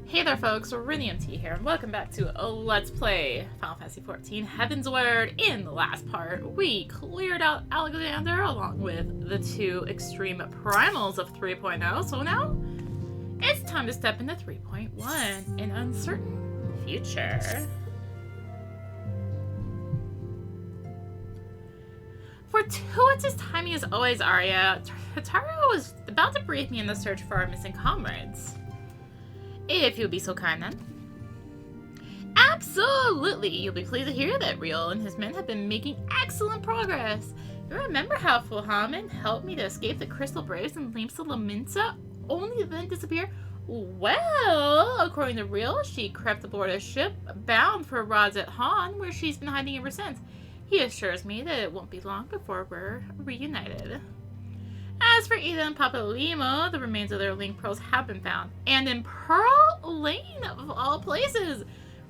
Hey there folks, rinimt here, and welcome back to Let's Play Final Fantasy XIV Heavensward. In the last part, we cleared out Alexander along with the two extreme primals of 3.0, so now it's time to step into 3.1, an uncertain future. Fortuitous timing as always, Arya. Tataru was about to brief me in the search for our missing comrades. If you'd be so kind, then. Absolutely! You'll be pleased to hear that Riel and his men have been making excellent progress. You remember how Fulhaman helped me to escape the Crystal Braves and Lamps of Laminsa, only to then disappear? Well, according to Riel, she crept aboard a ship bound for Radzet Han, where she's been hiding ever since. He assures me that it won't be long before we're reunited. As for Ida and Papa Limo, the remains of their link pearls have been found. And in Pearl Lane, of all places!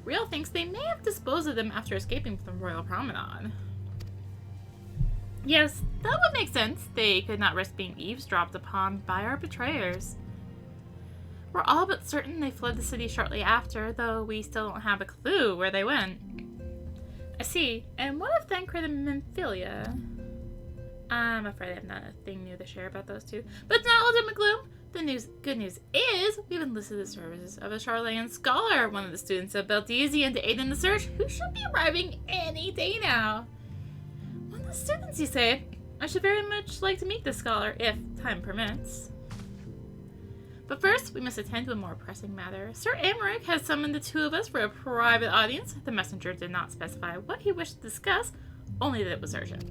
Riel thinks they may have disposed of them after escaping from the Royal Promenade. Yes, that would make sense. They could not risk being eavesdropped upon by our betrayers. We're all but certain they fled the city shortly after, though we still don't have a clue where they went. I see. And what of Thancred and Memphilia? I'm afraid I have nothing new to share about those two. But it's not ultimate gloom. The good news is we've enlisted the services of a Charlayan scholar, one of the students of Beltesian, to aid in the search, who should be arriving any day now. One of the students, you say? I should very much like to meet this scholar, if time permits. But first, we must attend to a more pressing matter. Sir Aymeric has summoned the two of us for a private audience. The messenger did not specify what he wished to discuss, only that it was urgent.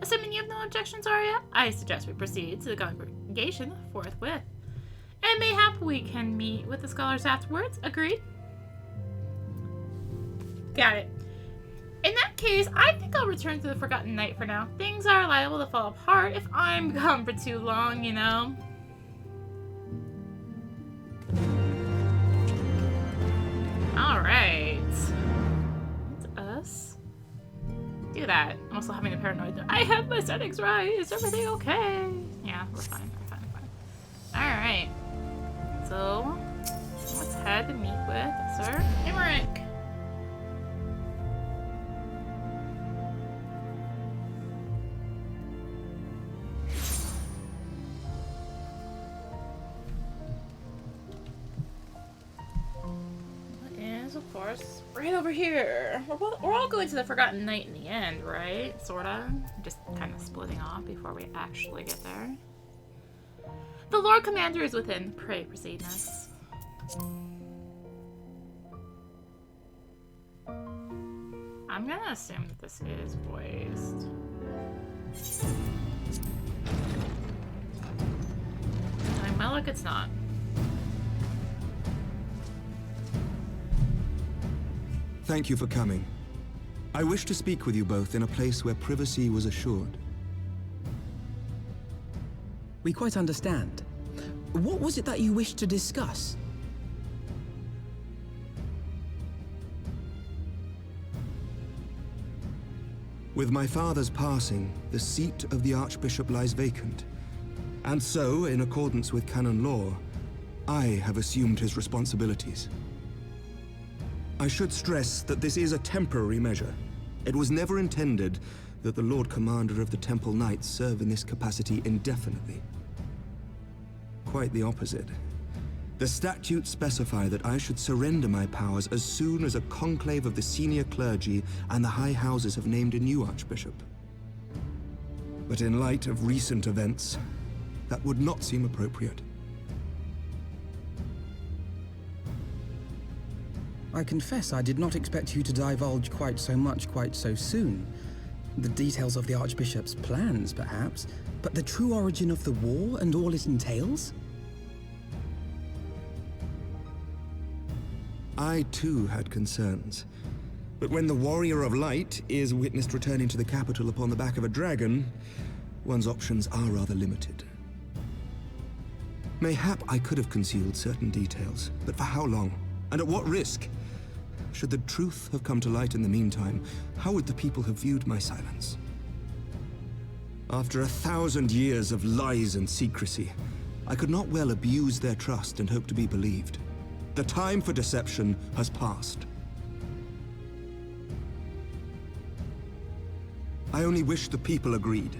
Assuming you have no objections, Arya, I suggest we proceed to the congregation forthwith. And mayhap we can meet with the scholars afterwards. Agreed? Got it. In that case, I think I'll return to the Forgotten Night for now. Things are liable to fall apart if I'm gone for too long, you know. Alright. It's us. Do that. I'm also having a paranoid. I have my settings right. Is everything okay? Yeah, we're fine. I'm fine. Alright. So, let's head to meet with Sir Aymeric. Of course, right over here. We're all going to the Forgotten Night in the end, right? Sorta. Just kind of splitting off before we actually get there. The Lord Commander is within. Pray proceed, Miss. I'm gonna assume that this is voiced. Knowing my luck, it's not. Thank you for coming. I wish to speak with you both in a place where privacy was assured. We quite understand. What was it that you wished to discuss? With my father's passing, the seat of the Archbishop lies vacant. And so, in accordance with canon law, I have assumed his responsibilities. I should stress that this is a temporary measure. It was never intended that the Lord Commander of the Temple Knights serve in this capacity indefinitely. Quite the opposite. The statutes specify that I should surrender my powers as soon as a conclave of the senior clergy and the high houses have named a new Archbishop. But in light of recent events, that would not seem appropriate. I confess I did not expect you to divulge quite so much quite so soon. The details of the Archbishop's plans, perhaps, but the true origin of the war and all it entails? I too had concerns. But when the Warrior of Light is witnessed returning to the capital upon the back of a dragon, one's options are rather limited. Mayhap I could have concealed certain details, but for how long? And at what risk? Should the truth have come to light in the meantime, how would the people have viewed my silence? After 1,000 years of lies and secrecy, I could not well abuse their trust and hope to be believed. The time for deception has passed. I only wish the people agreed.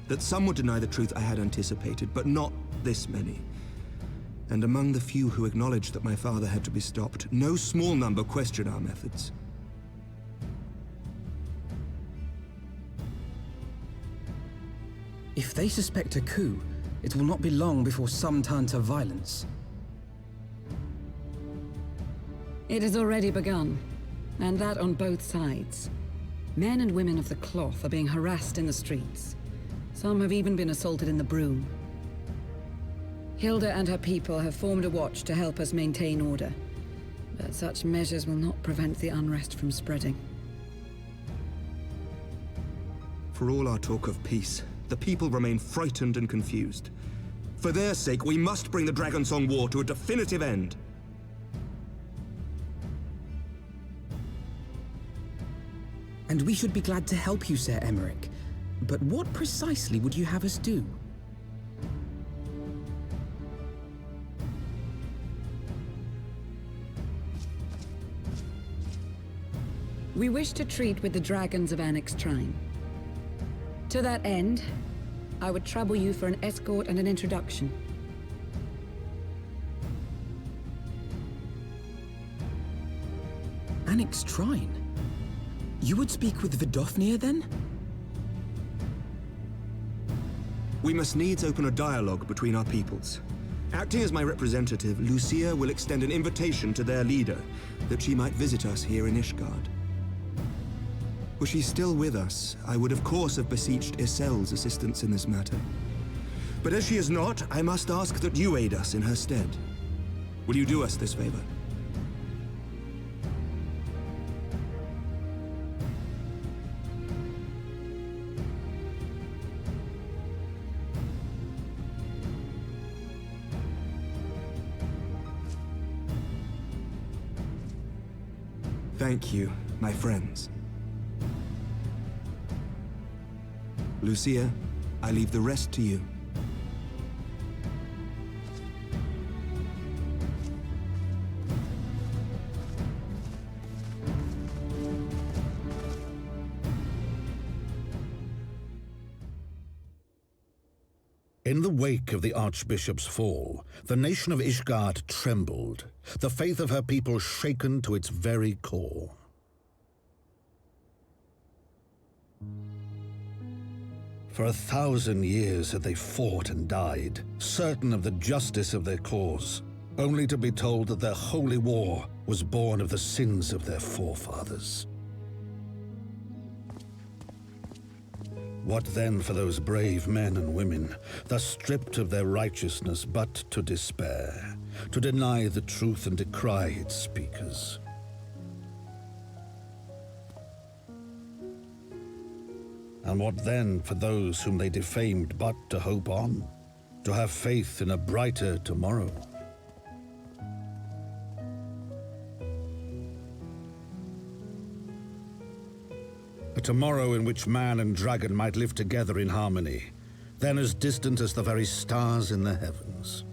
That some would deny the truth I had anticipated, but not this many. And among the few who acknowledged that my father had to be stopped, no small number questioned our methods. If they suspect a coup, it will not be long before some turn to violence. It has already begun, and that on both sides. Men and women of the cloth are being harassed in the streets. Some have even been assaulted in the Broom. Hilda and her people have formed a watch to help us maintain order, but such measures will not prevent the unrest from spreading. For all our talk of peace, the people remain frightened and confused. For their sake, we must bring the Dragonsong War to a definitive end. And we should be glad to help you, Sir Aymeric. But what precisely would you have us do? We wish to treat with the dragons of Annex Shrine. To that end, I would trouble you for an escort and an introduction. Annex Shrine? You would speak with Vidofnir, then? We must needs open a dialogue between our peoples. Acting as my representative, Lucia will extend an invitation to their leader, that she might visit us here in Ishgard. Were she still with us, I would of course have beseeched Isel's assistance in this matter. But as she is not, I must ask that you aid us in her stead. Will you do us this favor? Thank you, my friends. Lucia, I leave the rest to you. In the wake of the Archbishop's fall, the nation of Ishgard trembled, the faith of her people shaken to its very core. For 1,000 years had they fought and died, certain of the justice of their cause, only to be told that their holy war was born of the sins of their forefathers. What then for those brave men and women, thus stripped of their righteousness but to despair, to deny the truth and decry its speakers? And what then for those whom they defamed but to hope on, to have faith in a brighter tomorrow? A tomorrow in which man and dragon might live together in harmony, then as distant as the very stars in the heavens.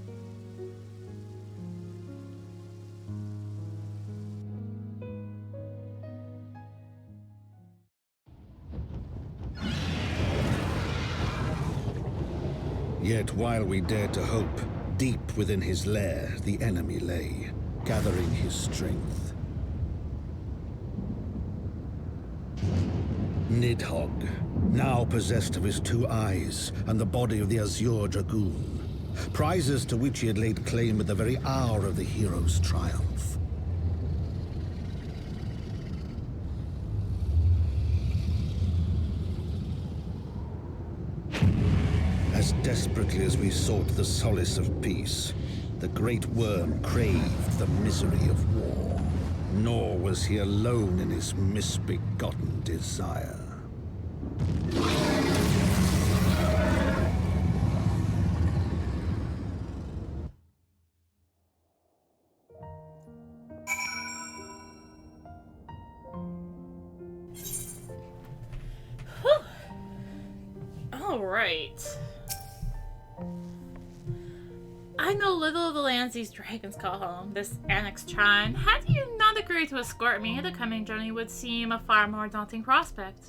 Yet while we dared to hope, deep within his lair the enemy lay, gathering his strength. Nidhogg, now possessed of his 2 eyes and the body of the Azure Dragoon, prizes to which he had laid claim at the very hour of the hero's triumph. As desperately as we sought the solace of peace, the great worm craved the misery of war. Nor was he alone in his misbegotten desire. All right. I know little of the lands these dragons call home, this Annex Trine. Had you not agreed to escort me, the coming journey would seem a far more daunting prospect.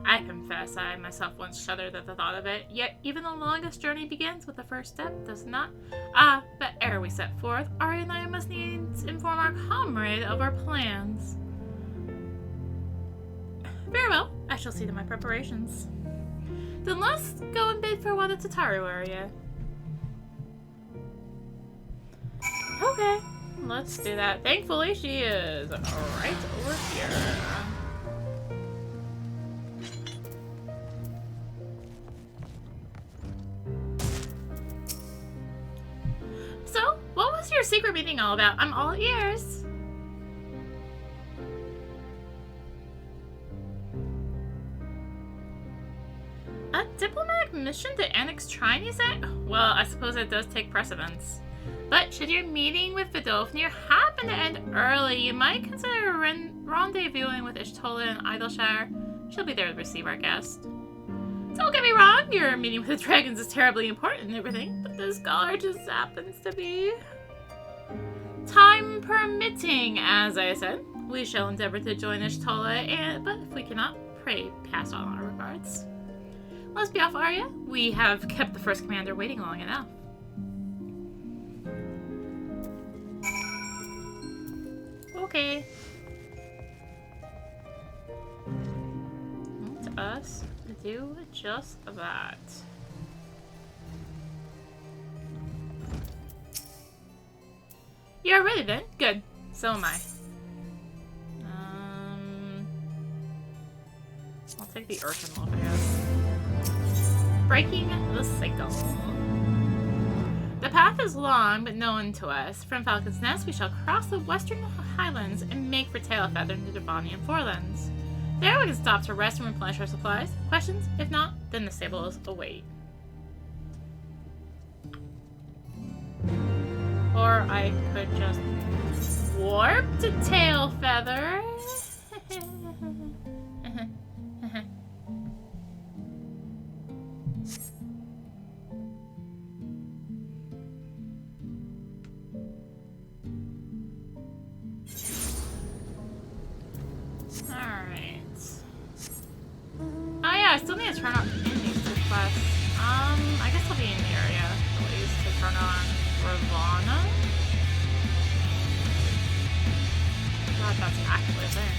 I confess I myself once shuddered at the thought of it, yet even the longest journey begins with the first step, does it not? But ere we set forth, Arya and I must needs inform our comrade of our plans. Very well, I shall see to my preparations. Then let's go and bid farewell to Tataru area. Okay, let's do that. Thankfully, she is right over here. So, what was your secret meeting all about? I'm all ears. A diplomatic mission to Annex Trine, you say? Well, I suppose it does take precedence. But should your meeting with Vidofnir happen to end early, you might consider rendezvousing with Ishtola in Idleshire. She'll be there to receive our guest. Don't get me wrong, your meeting with the dragons is terribly important and everything, but this scholar just happens to be... Time permitting, as I said. We shall endeavor to join Ishtola, but if we cannot, pray pass on our regards. Let's be off, Arya. We have kept the first commander waiting long enough. Okay. To us do just that. You're ready then? Good. So am I. I'll take the Earthen Wolf, I guess. Breaking the cycle. The path is long, but known to us. From Falcon's Nest, we shall cross the western highlands and make for Tailfeather into the Devonian Forelands. There we can stop to rest and replenish our supplies. Questions? If not, then the stables await. Or I could just warp to Tailfeather. I still need to turn on these two quests. I guess I'll be in the area at least to turn on Ravana. God, that's actually a thing.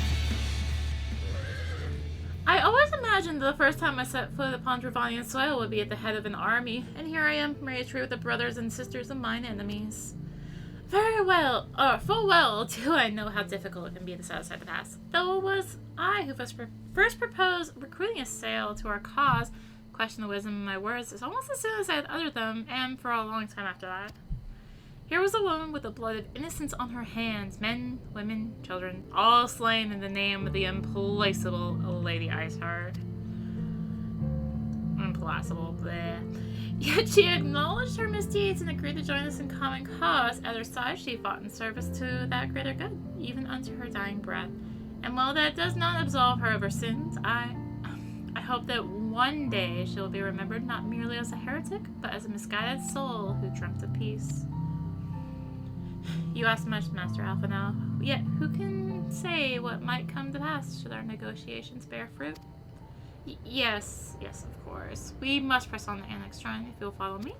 I always imagined the first time I set foot upon Ravanian soil would be at the head of an army, and here I am, ready to trade with the brothers and sisters of mine enemies. Very well, full well do I know how difficult it can be to set aside the past. Though it was I who first proposed recruiting a sail to our cause, questioned the wisdom of my words as almost as soon as I had uttered them, and for a long time after that. Here was a woman with the blood of innocence on her hands, men, women, children, all slain in the name of the implacable Lady Iceheart. Implacable, bleh. Yet she acknowledged her misdeeds and agreed to join us in common cause. At her side, she fought in service to that greater good, even unto her dying breath. And while that does not absolve her of her sins, I hope that one day she will be remembered not merely as a heretic, but as a misguided soul who dreamt of peace. You ask much, Master Alpha now. Yet who can say what might come to pass should our negotiations bear fruit? Yes, of course. We must press on the Annex Trine if you'll follow me.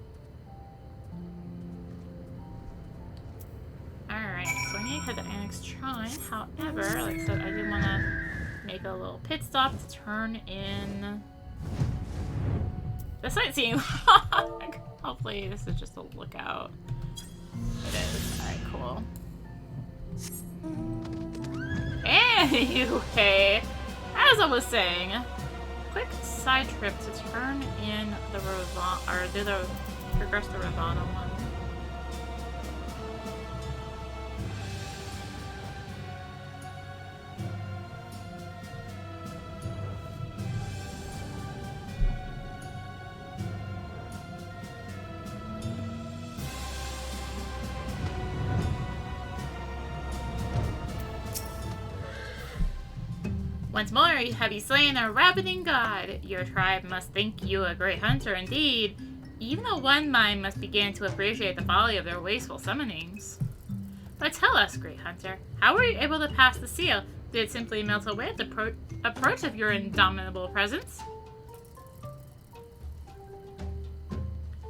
Alright, so I need to head to Annex Trine. However, like I said, I did want to make a little pit stop to turn in the sightseeing log. Hopefully this is just a lookout. It is. Alright, cool. Anyway, as I was saying, quick side trip to turn in the Ravana, or do the progress the Ravana one. Once more, have you slain a ravening god? Your tribe must think you a great hunter indeed. Even a one mind must begin to appreciate the folly of their wasteful summonings. But tell us, Great Hunter, how were you able to pass the seal? Did it simply melt away at the approach of your indomitable presence?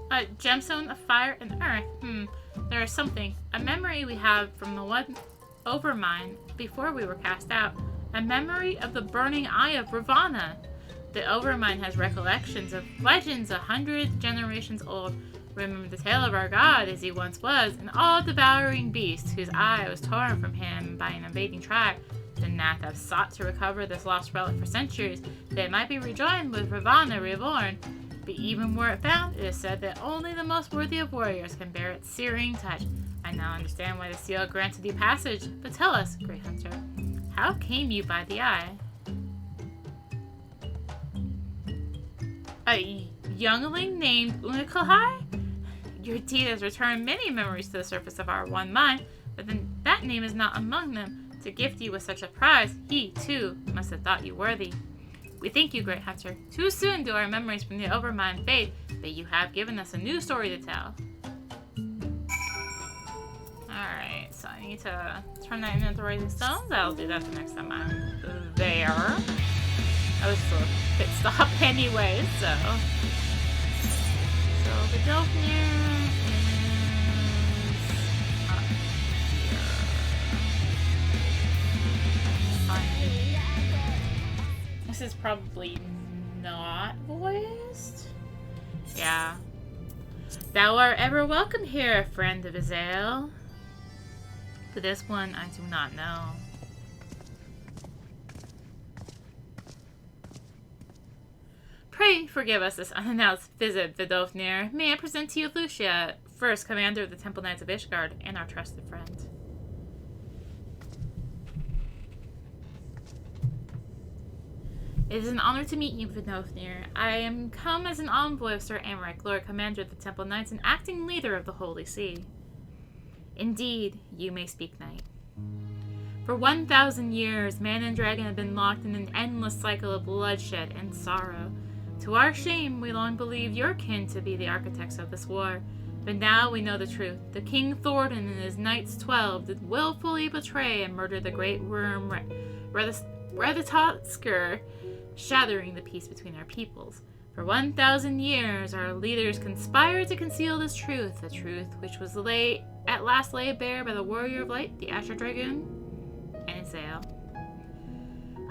A gemstone of fire and earth. There is something. A memory we have from the one overmind before we were cast out. A memory of the burning eye of Ravana. The overmind has recollections of legends 100 generations old. Remember the tale of our god as he once was, an all-devouring beast whose eye was torn from him by an invading tribe. The Nath have sought to recover this lost relic for centuries, that it might be rejoined with Ravana reborn. But even were it found, it is said that only the most worthy of warriors can bear its searing touch. I now understand why the seal granted you passage, but tell us, Great Hunter, how came you by the eye? A youngling named Unikahai? Your deed has returned many memories to the surface of our one mind, but then that name is not among them. To gift you with such a prize, he, too, must have thought you worthy. We thank you, Great Hunter. Too soon do our memories from the Overmind fade, but you have given us a new story to tell. Alright, so I need to turn that into Rising Stones. I'll do that the next time I'm there. I was still a pit stop anyway, so... So, the Delphine is up here. This is probably not voiced. Yeah. Thou art ever welcome here, friend of Azael. But this one I do not know. Pray forgive us this unannounced visit, Vidofnir. May I present to you Lucia, first commander of the Temple Knights of Ishgard, and our trusted friend. It is an honor to meet you, Vidofnir. I am come as an envoy of Sir Aymeric, Lord Commander of the Temple Knights and acting leader of the Holy See. Indeed, you may speak, Knight. For 1,000 years, man and dragon have been locked in an endless cycle of bloodshed and sorrow. To our shame, we long believed your kin to be the architects of this war. But now we know the truth. The King Thornton and his Knights 12 did willfully betray and murder the great worm Reditotsker, shattering the peace between our peoples. For 1,000 years, our leaders conspired to conceal this truth, the truth which was at last laid bare by the Warrior of Light, the Asher Dragoon, and Azael.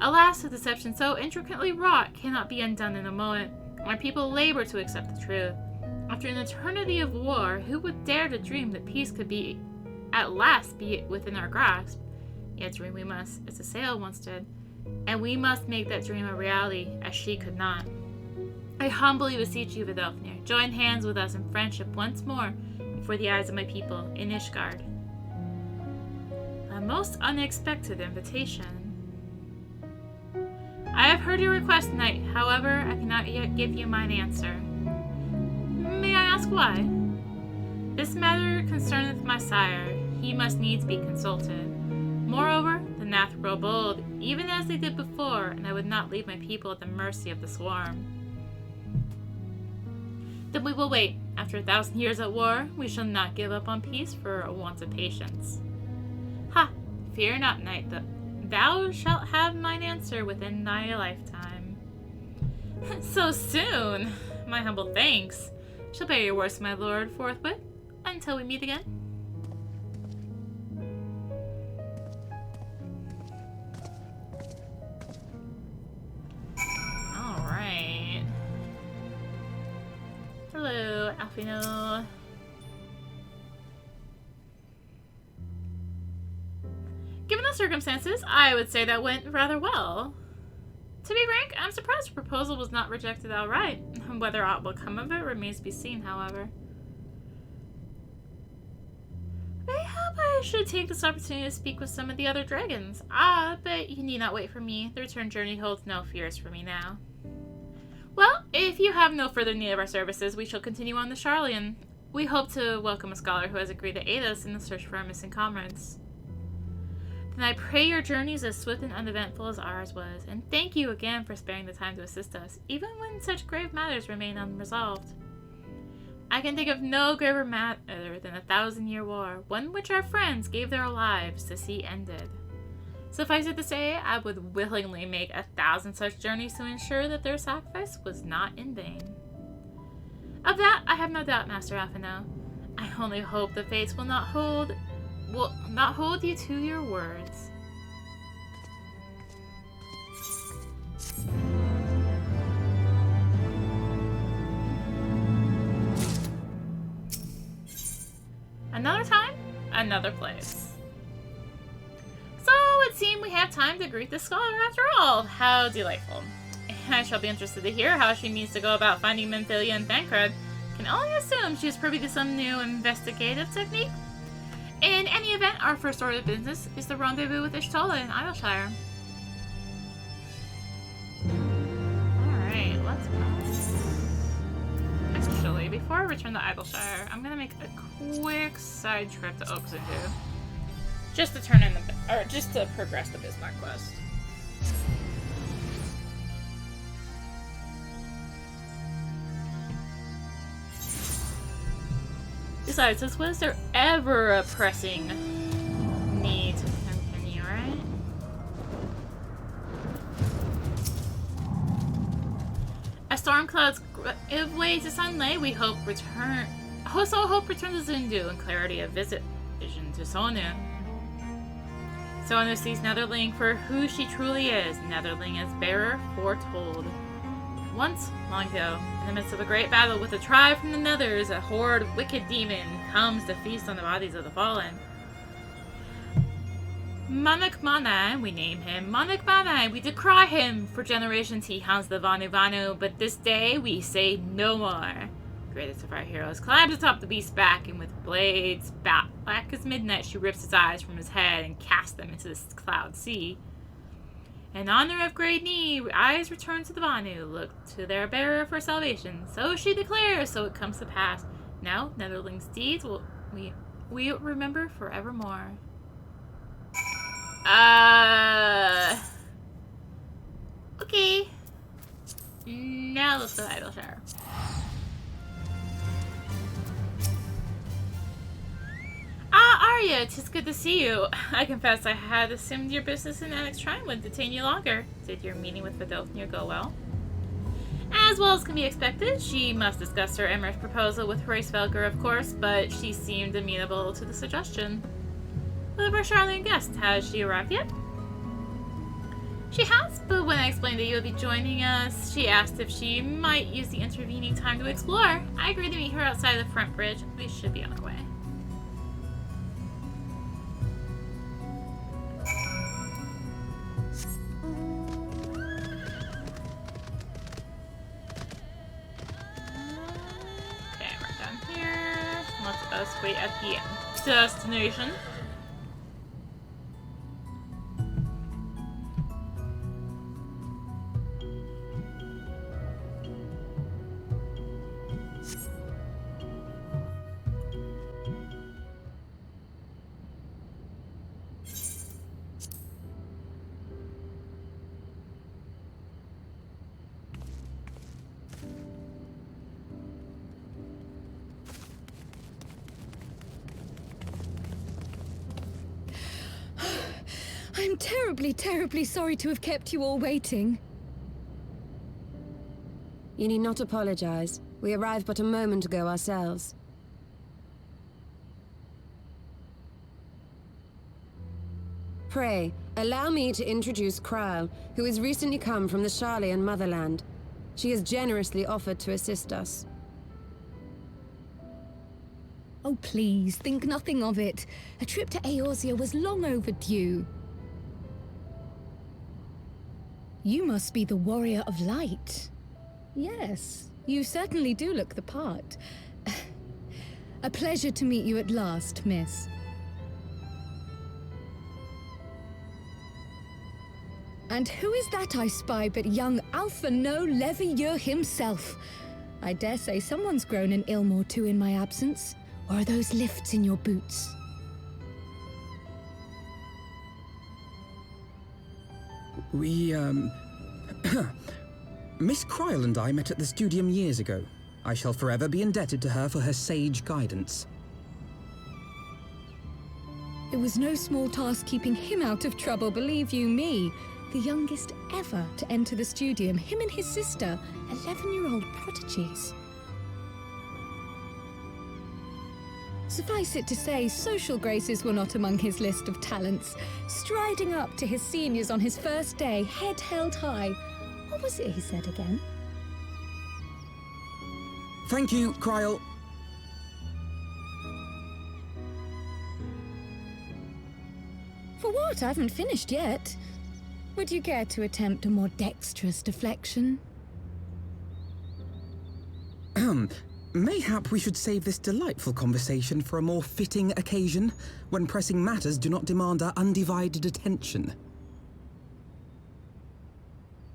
Alas, a deception so intricately wrought cannot be undone in a moment. Our people labor to accept the truth. After an eternity of war, who would dare to dream that peace could at last be within our grasp? Yet dream we must, as Azael once did, and we must make that dream a reality, as she could not. I humbly beseech you, Vidofnir, join hands with us in friendship once more before the eyes of my people in Ishgard. A most unexpected invitation. I have heard your request, Knight. However, I cannot yet give you mine answer. May I ask why? This matter concerneth my sire. He must needs be consulted. Moreover, the Nath grow bold, even as they did before, and I would not leave my people at the mercy of the swarm. Then we will wait. After 1,000 years at war, we shall not give up on peace for a want of patience. Ha! Fear not, Knight. Thou shalt have mine answer within thy lifetime. So soon! My humble thanks. Shall bear your words, my lord, forthwith, until we meet again. Alright. Hello, Alfino. Given the circumstances, I would say that went rather well. To be frank, I'm surprised the proposal was not rejected outright. Whether aught will come of it remains to be seen, however. Mayhap I should take this opportunity to speak with some of the other dragons. But you need not wait for me. The return journey holds no fears for me now. Well, if you have no further need of our services, we shall continue on to Charlian. We hope to welcome a scholar who has agreed to aid us in the search for our missing comrades. Then I pray your journey is as swift and uneventful as ours was, and thank you again for sparing the time to assist us, even when such grave matters remain unresolved. I can think of no graver matter than a 1,000-year war, one which our friends gave their lives to see ended. Suffice it to say, I would willingly make 1,000 such journeys to ensure that their sacrifice was not in vain. Of that, I have no doubt, Master Alphino. I only hope the fates will not hold you to your words. Another time, another place. So it seemed we have time to greet the scholar after all. How delightful. I shall be interested to hear how she means to go about finding Menthilia and Thancred. Can only assume she is privy to some new investigative technique. In any event, our first order of business is the rendezvous with Ishtola in Idyllshire. Alright, let's go. Actually, before I return to Idyllshire, I'm gonna make a quick side trip to Oxendu. Just to turn in just to progress the Bismarck quest. Besides, was there ever a pressing need to continue, right? As storm clouds give way to sunlight, we hope return to Zundu and clarity of vision to Sonu. Sonu sees Netherling for who she truly is. Netherling as bearer foretold. Once, long ago, in the midst of a great battle with a tribe from the Nethers, a horrid wicked demon comes to feast on the bodies of the fallen. Manak Manai, we name him Manak Manai. We decry him. For generations he haunts the Vanu Vanu, but this day we say no more. Greatest of our heroes climbs atop the beast's back, and with blades black as midnight, she rips his eyes from his head and casts them into the cloud sea. In honor of Great Knee, eyes return to the Vanu, look to their bearer for salvation. So she declares, so it comes to pass. Now, Netherling's deeds we remember forevermore. Okay. Now let's go to Idyllshire. Arya, 'tis good to see you. I confess I had assumed your business in Annex Shrine would detain you longer. Did your meeting with Vidofnir go well? As well as can be expected, she must discuss her Aymeric proposal with Hraesvelgr, of course, but she seemed amenable to the suggestion. What of our Charlene guest? Has she arrived yet? She has, but when I explained that you would be joining us, she asked if she might use the intervening time to explore. I agreed to meet her outside the front bridge. We should be on our way. Us wait at the destination. I'm terribly sorry to have kept you all waiting. You need not apologize. We arrived but a moment ago ourselves. Pray, allow me to introduce Kral, who has recently come from the Sharlayan motherland. She has generously offered to assist us. Oh, please, think nothing of it. A trip to Eorzea was long overdue. You must be the Warrior of Light. Yes, you certainly do look the part. A pleasure to meet you at last, miss. And who is that I spy but young Alphino Levieux himself? I dare say someone's grown an ilm or two in my absence. Or are those lifts in your boots? We, Miss Kryl and I met at the studium years ago. I shall forever be indebted to her for her sage guidance. It was no small task keeping him out of trouble, believe you me. The youngest ever to enter the studium, him and his sister, 11-year-old prodigies. Suffice it to say, social graces were not among his list of talents. Striding up to his seniors on his first day, head held high. What was it he said again? Thank you, Kryl. For what? I haven't finished yet. Would you care to attempt a more dexterous deflection? Mayhap we should save this delightful conversation for a more fitting occasion, when pressing matters do not demand our undivided attention.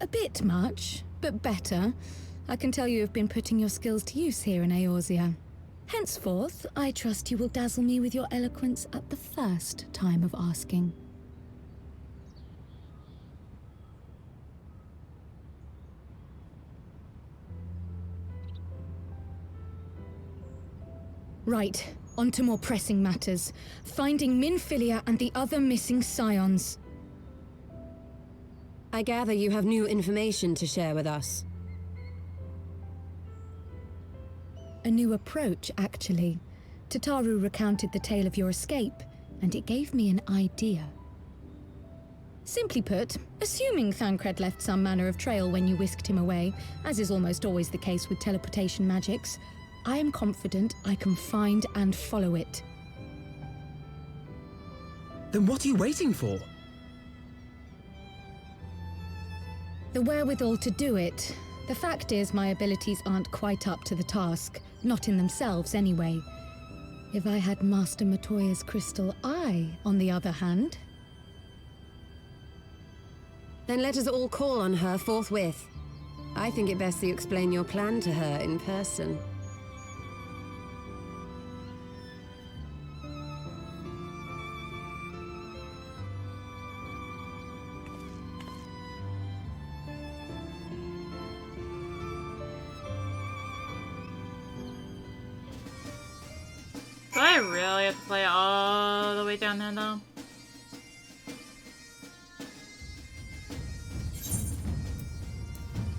A bit much, but better. I can tell you have been putting your skills to use here in Eorzea. Henceforth, I trust you will dazzle me with your eloquence at the first time of asking. Right, on to more pressing matters. Finding Minfilia and the other missing scions. I gather you have new information to share with us. A new approach, actually. Tataru recounted the tale of your escape, and it gave me an idea. Simply put, assuming Thancred left some manner of trail when you whisked him away, as is almost always the case with teleportation magics, I am confident I can find and follow it. Then what are you waiting for? The wherewithal to do it. The fact is, my abilities aren't quite up to the task. Not in themselves, anyway. If I had Master Matoya's crystal eye, on the other hand... Then let us all call on her forthwith. I think it best that you explain your plan to her in person. Do I really have to play all the way down there, though?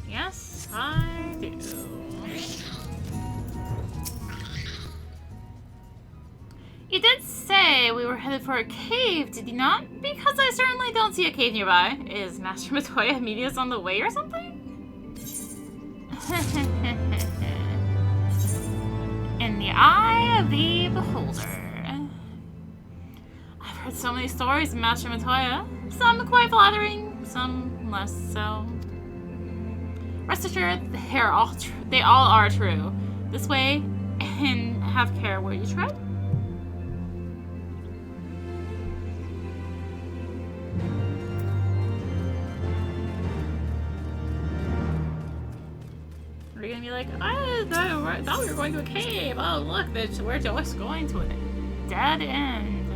Yes, I do. You did say we were headed for a cave, did you not? Because I certainly don't see a cave nearby. Is Master Matoya meeting us on the way or something? In the eye of the beholder. I've heard so many stories of Master Matoya. Some quite flattering, some less so. Rest assured, they all are true. This way, and have care where you tread. Are you gonna be like, I thought we were going to a cave. Oh, look, we're just going to a dead end.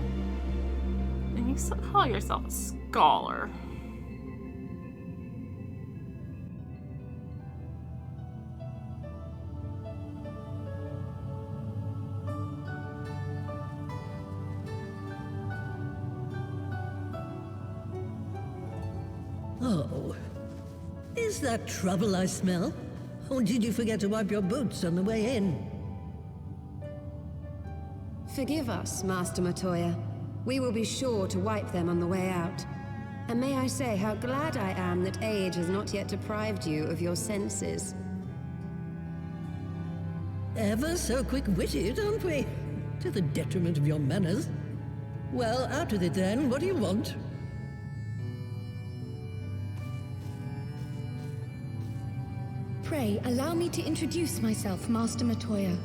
And you still call yourself a scholar. Oh, is that trouble I smell? Or did you forget to wipe your boots on the way in? Forgive us, Master Matoya. We will be sure to wipe them on the way out. And may I say how glad I am that age has not yet deprived you of your senses. Ever so quick-witted, aren't we? To the detriment of your manners. Well, out with it then. What do you want? Pray, allow me to introduce myself, Master Matoya.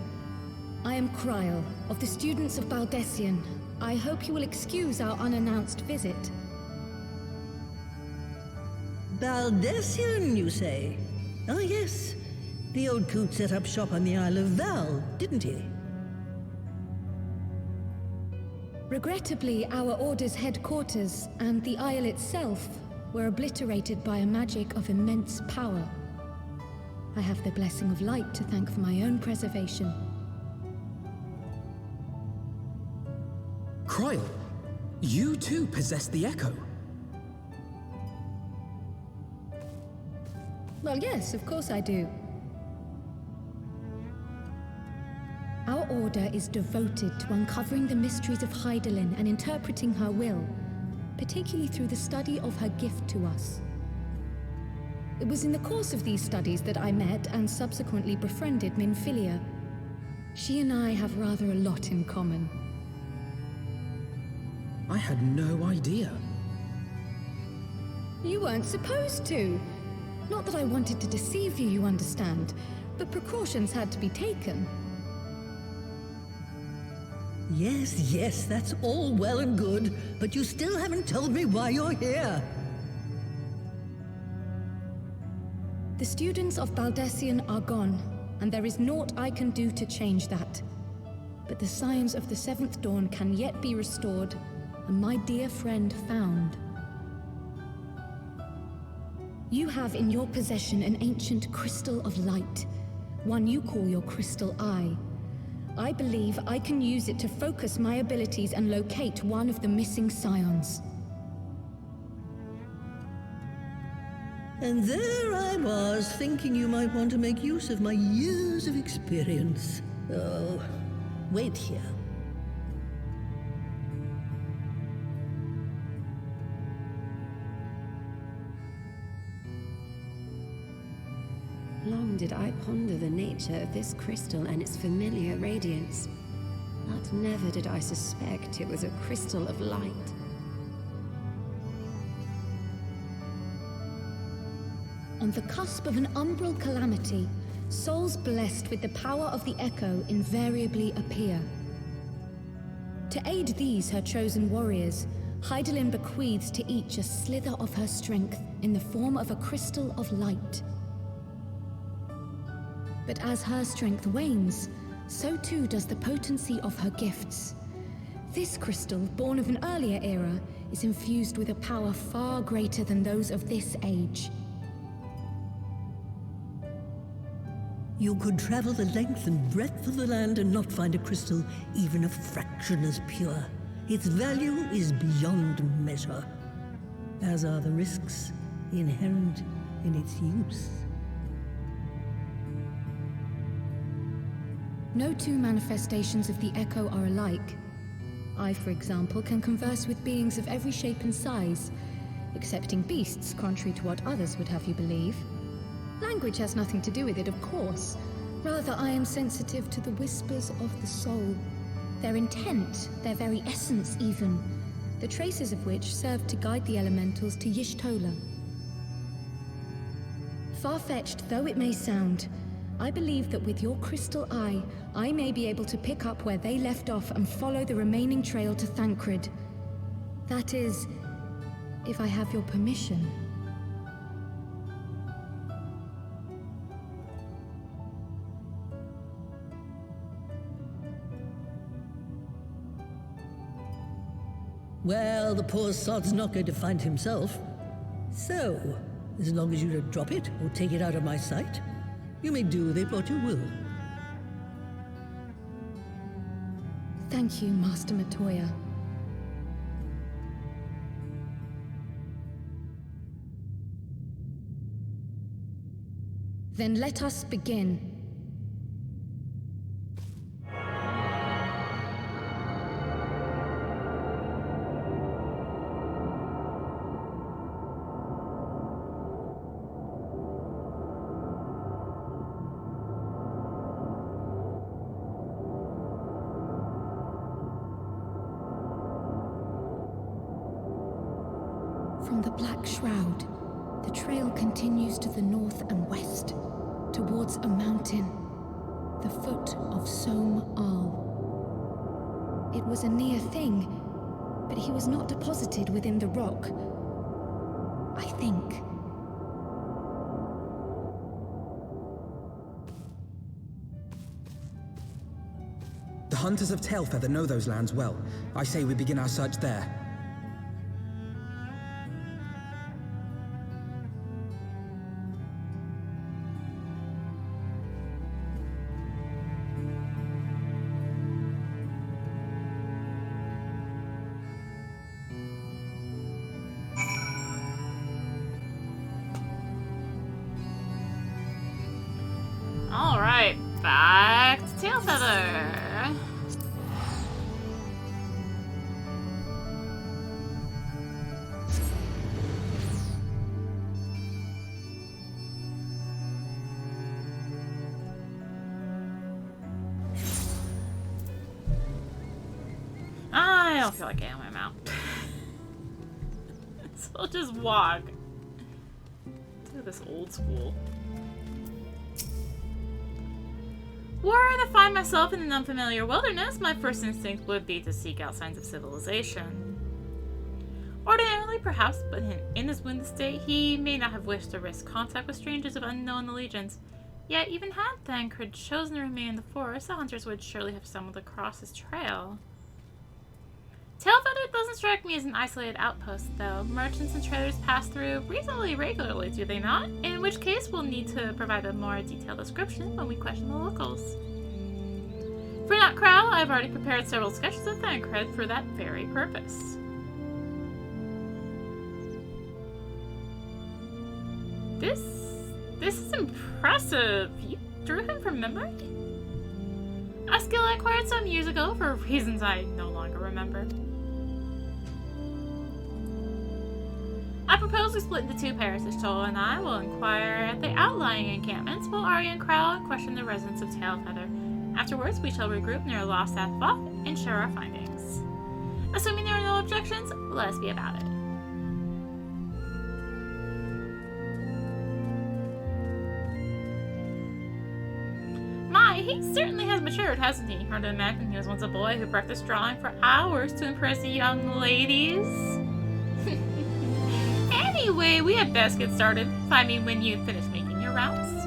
I am Kryl, of the students of Baldessian. I hope you will excuse our unannounced visit. Baldessian, you say? Ah, yes. The old coot set up shop on the Isle of Val, didn't he? Regrettably, our order's headquarters and the Isle itself were obliterated by a magic of immense power. I have the blessing of light to thank for my own preservation. Croyle, you too possess the Echo. Well, yes, of course I do. Our order is devoted to uncovering the mysteries of Hydaelyn and interpreting her will, particularly through the study of her gift to us. It was in the course of these studies that I met and subsequently befriended Minfilia. She and I have rather a lot in common. I had no idea. You weren't supposed to. Not that I wanted to deceive you, you understand, but precautions had to be taken. Yes, that's all well and good, but you still haven't told me why you're here. The students of Baldessian are gone, and there is naught I can do to change that. But the science of the Seventh Dawn can yet be restored, and my dear friend found. You have in your possession an ancient crystal of light, one you call your crystal eye. I believe I can use it to focus my abilities and locate one of the missing scions. And there I was, thinking you might want to make use of my years of experience. Oh, wait here. Long did I ponder the nature of this crystal and its familiar radiance, but never did I suspect it was a crystal of light. On the cusp of an umbral calamity, souls blessed with the power of the Echo invariably appear. To aid these, her chosen warriors, Hydaelyn bequeaths to each a slither of her strength in the form of a crystal of light. But as her strength wanes, so too does the potency of her gifts. This crystal, born of an earlier era, is infused with a power far greater than those of this age. You could travel the length and breadth of the land and not find a crystal even a fraction as pure. Its value is beyond measure, as are the risks inherent in its use. No two manifestations of the Echo are alike. I, for example, can converse with beings of every shape and size, excepting beasts, contrary to what others would have you believe. Language has nothing to do with it, of course. Rather, I am sensitive to the whispers of the soul. Their intent, their very essence even, the traces of which serve to guide the elementals to Y'shtola. Far-fetched though it may sound, I believe that with your crystal eye, I may be able to pick up where they left off and follow the remaining trail to Thancred. That is, if I have your permission. Well, the poor sod's not going to find himself. So, as long as you don't drop it or take it out of my sight, you may do with it what you will. Thank you, Master Matoya. Then let us begin. From the Black Shroud, the trail continues to the north and west, towards a mountain, the foot of Som Al. It was a near thing, but he was not deposited within the rock, I think. The hunters of Tailfeather know those lands well. I say we begin our search there. don't feel like getting my mouth. So I'll just walk. Look at this old school. Were I to find myself in an unfamiliar wilderness, my first instinct would be to seek out signs of civilization. Ordinarily, perhaps, but in his wounded state, he may not have wished to risk contact with strangers of unknown allegiance. Yet, even had Thancred chosen to remain in the forest, the hunters would surely have stumbled across his trail. Tailfeather doesn't strike me as an isolated outpost, though. Merchants and traders pass through reasonably regularly, do they not? In which case, we'll need to provide a more detailed description when we question the locals. For that crowd, I've already prepared several sketches of Thancred for that very purpose. This is impressive. You drew him from memory? A skill I acquired some years ago for reasons I no longer remember. I propose we split into two pairs. Ishtola and I will inquire at the outlying encampments, while Arya and Crow question the residents of Tailfeather. Afterwards, we shall regroup near Lost Athvoth and share our findings. Assuming there are no objections, let us be about it. He certainly has matured, hasn't he? Hard to imagine he was once a boy who practiced drawing for hours to impress the young ladies. Anyway, we had best get started. Find me when you finish making your rounds.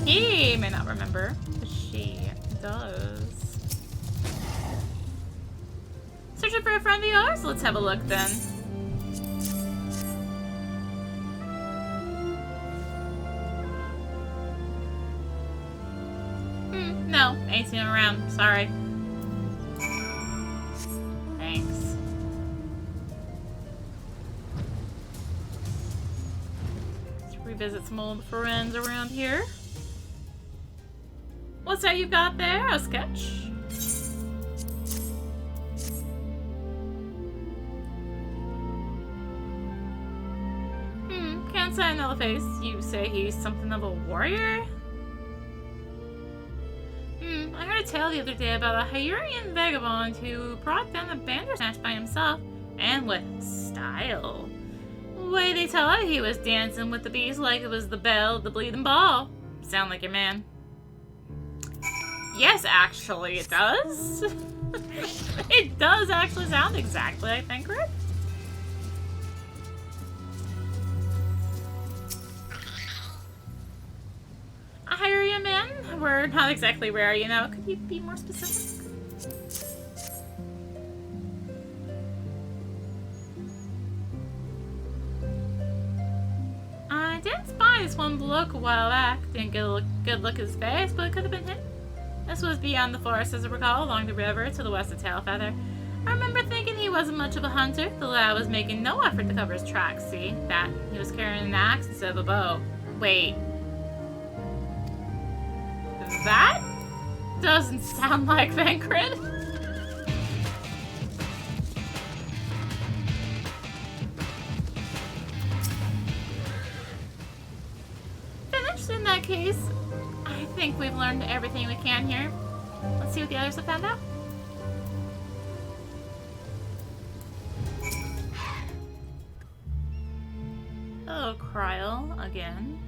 He may not remember, but she does. Searching for a friend of yours? Let's have a look then. No, ain't seen him around. Sorry. Thanks. Let's revisit some old friends around here. What's that you've got there? A sketch? Can't say I know the face. You say he's something of a warrior? I heard a tale the other day about a Hyurian vagabond who brought down the Bandersnatch by himself, and with style. Way they tell it, he was dancing with the beast like it was the belle of the bleeding ball. Sound like your man? Yes, actually, it does. It does actually sound exactly like Thancred. A Hyurian man? We're not exactly rare, you know. Could you be more specific? I did spy this one bloke a while back. Didn't get a good look at his face, but it could have been him. This was beyond the forest, as I recall, along the river to the west of Tailfeather. I remember thinking he wasn't much of a hunter. The lad was making no effort to cover his tracks, see? That he was carrying an axe instead of a bow. Wait. That doesn't sound like Thancred. Finished in that case. I think we've learned everything we can here. Let's see what the others have found out. Oh, Kryl again.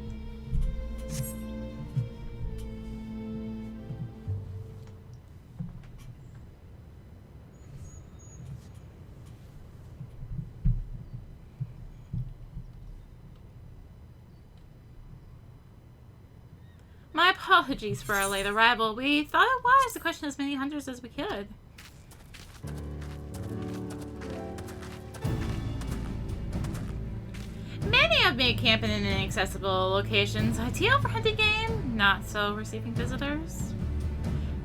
My apologies for our late arrival. We thought it wise to question as many hunters as we could. Many have made camping in inaccessible locations ideal for hunting game, not so receiving visitors.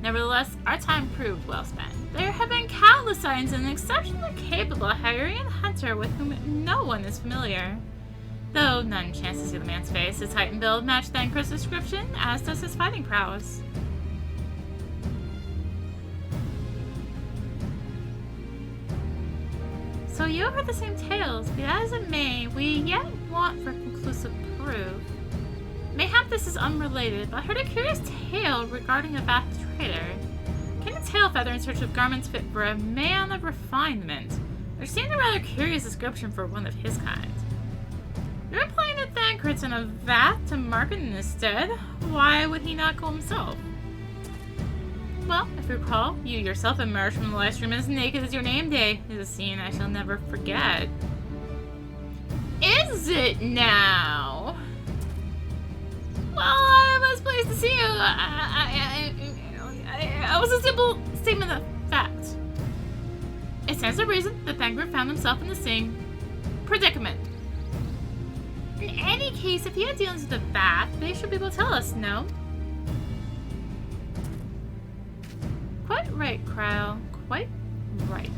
Nevertheless, our time proved well spent. There have been countless sightings of an exceptionally capable Hyurian hunter with whom no one is familiar. Though none chance to see the man's face, his height and build match Thancred's description, as does his fighting prowess. So you have heard the same tales, be that as it may, we yet want for conclusive proof. Mayhap this is unrelated, but I heard a curious tale regarding a Vath trader. Came to Tailfeather in search of garments fit for a man of refinement. There seemed a rather curious description for one of his kind. You're implying that Thancred's in a Vath to market in his stead? Why would he not go himself? Well, if you recall, you yourself emerged from the live stream as naked as your name day. It is a scene I shall never forget. Is it now? Well, I was pleased to see you. It was a simple statement of fact. It stands to reason that Thancred found himself in the same predicament. In any case, if he had dealings with the Vath, they should be able to tell us, no? Quite right, Kryle. Quite right.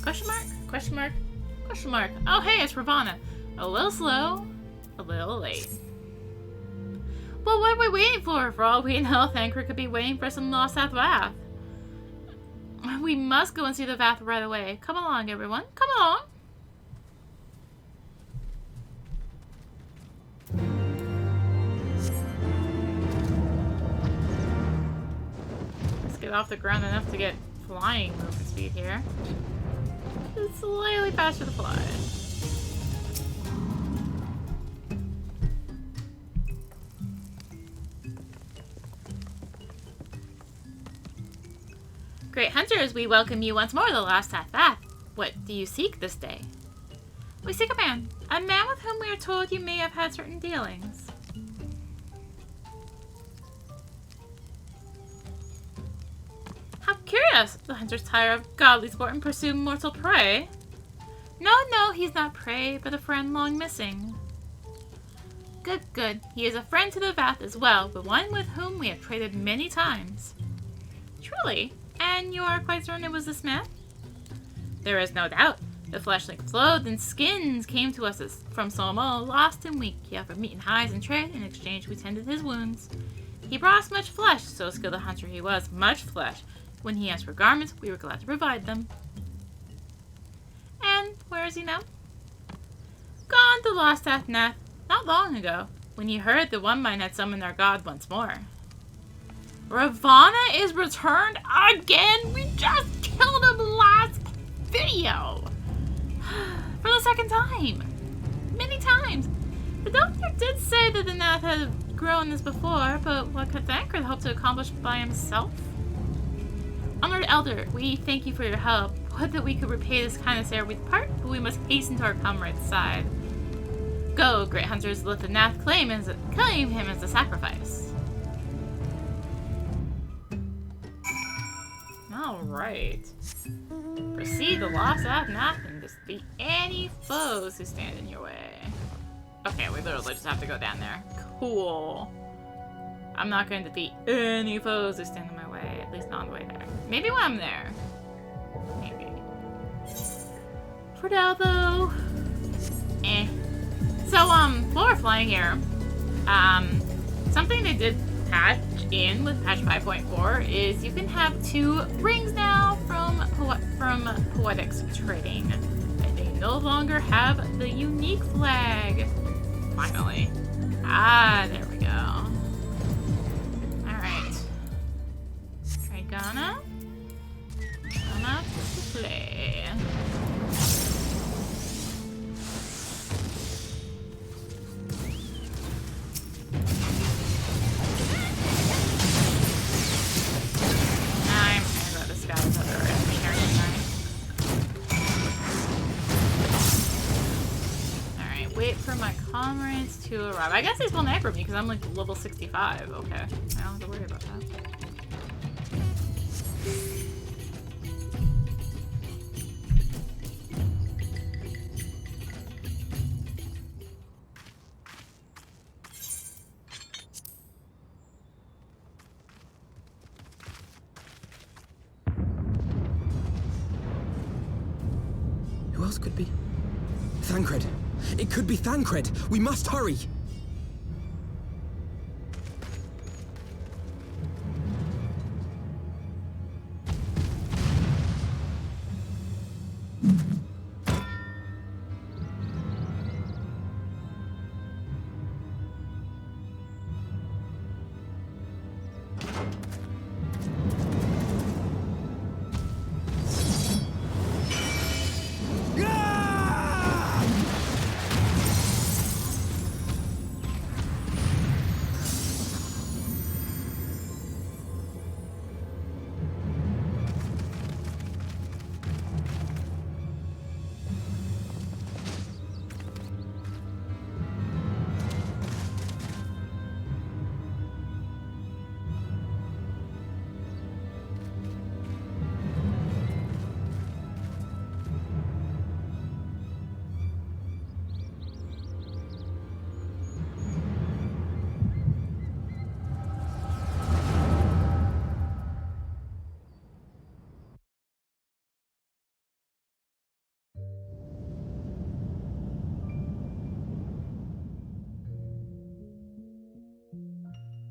Question mark? Question mark? Question mark. Oh, hey, it's Ravana. A little slow, a little late. Well, what are we waiting for? For all we know, Thancred could be waiting for some lost Vath. We must go and see the Vath right away. Come along, everyone. Come along. Let's get off the ground enough to get flying movement speed here. It's slightly faster to fly. Great hunters, we welcome you once more to the Lost Vath. What do you seek this day? We seek a man with whom we are told you may have had certain dealings. How curious! The hunters tire of godly sport and pursue mortal prey. No, he's not prey, but a friend long missing. Good. He is a friend to the Vath as well, but one with whom we have traded many times. Truly? And you are quite certain it was this man? There is no doubt. The fleshly clothed and skins came to us from Solmo, lost and weak. He offered meat and hides and trade. In exchange, we tended his wounds. He brought us much flesh, so skilled a hunter he was, much flesh. When he asked for garments, we were glad to provide them. And where is he now? Gone to Lost Nath not long ago, when he heard the One Mind had summoned our god once more. Ravana is returned again? We just killed him last video! For the second time! Many times! The doctor did say that the Nath had grown this before, but what could Thancred hope to accomplish by himself? Honored Elder, we thank you for your help. Would that we could repay this kindness ere we depart, but we must hasten to our comrade's side. Go, great hunters, let the Nath claim him as a sacrifice. Alright. Proceed to Lost Nath and defeat any foes who stand in your way. Okay, we literally just have to go down there. Cool. I'm not going to defeat any foes who stand in my way, at least not on the way there. Maybe when I'm there. Maybe. For now, though. So, floor flying here. Something they did patch in with patch 5.4 is you can have 2 rings now from Poetics Trading. And they no longer have the unique flag. Finally. There we go. Alright. Gonna play. I'm gonna go this guy's other carrying. Alright, wait for my comrades to arrive. I guess he's will aggro me because I'm like level 65. Okay. I don't have to worry about that. Who else could be? Thancred! It could be Thancred! We must hurry!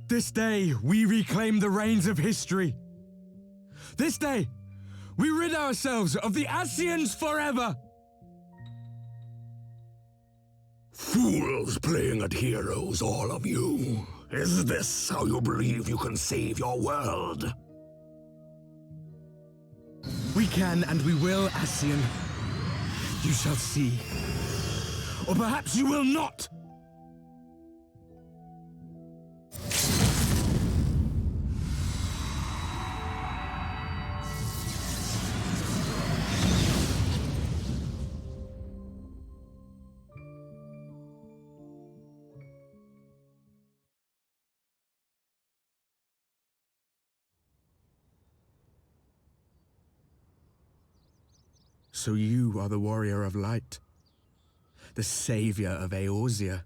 This day, we reclaim the reins of history. This day, we rid ourselves of the Ascians forever! Fools playing at heroes, all of you. Is this how you believe you can save your world? We can and we will, Ascian. You shall see. Or perhaps you will not! So you are the warrior of light, the savior of Eorzea.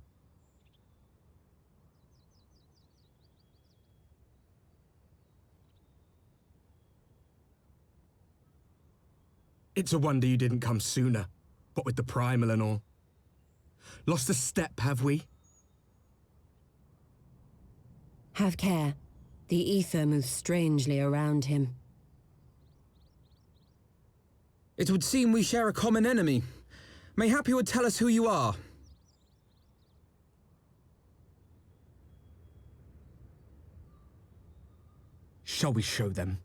It's a wonder you didn't come sooner, what with the primal and all. Lost a step, have we? Have care. The ether moves strangely around him. It would seem we share a common enemy. Mayhap you would tell us who you are. Shall we show them?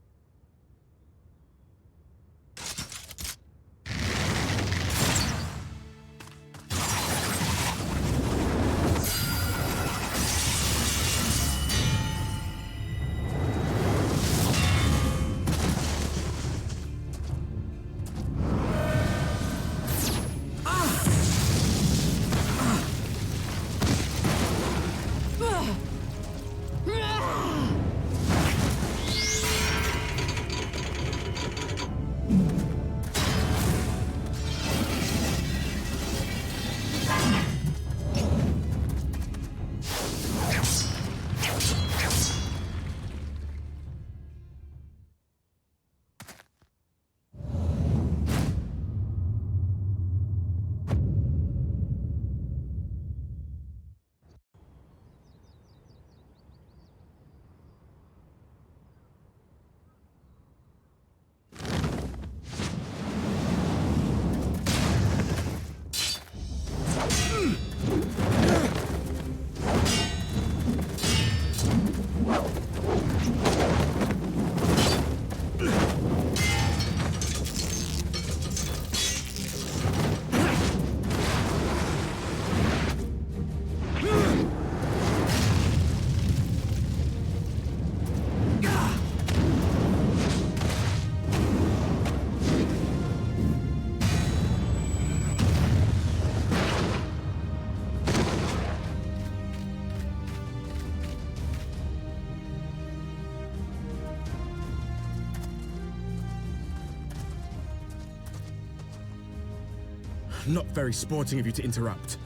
Not very sporting of you to interrupt,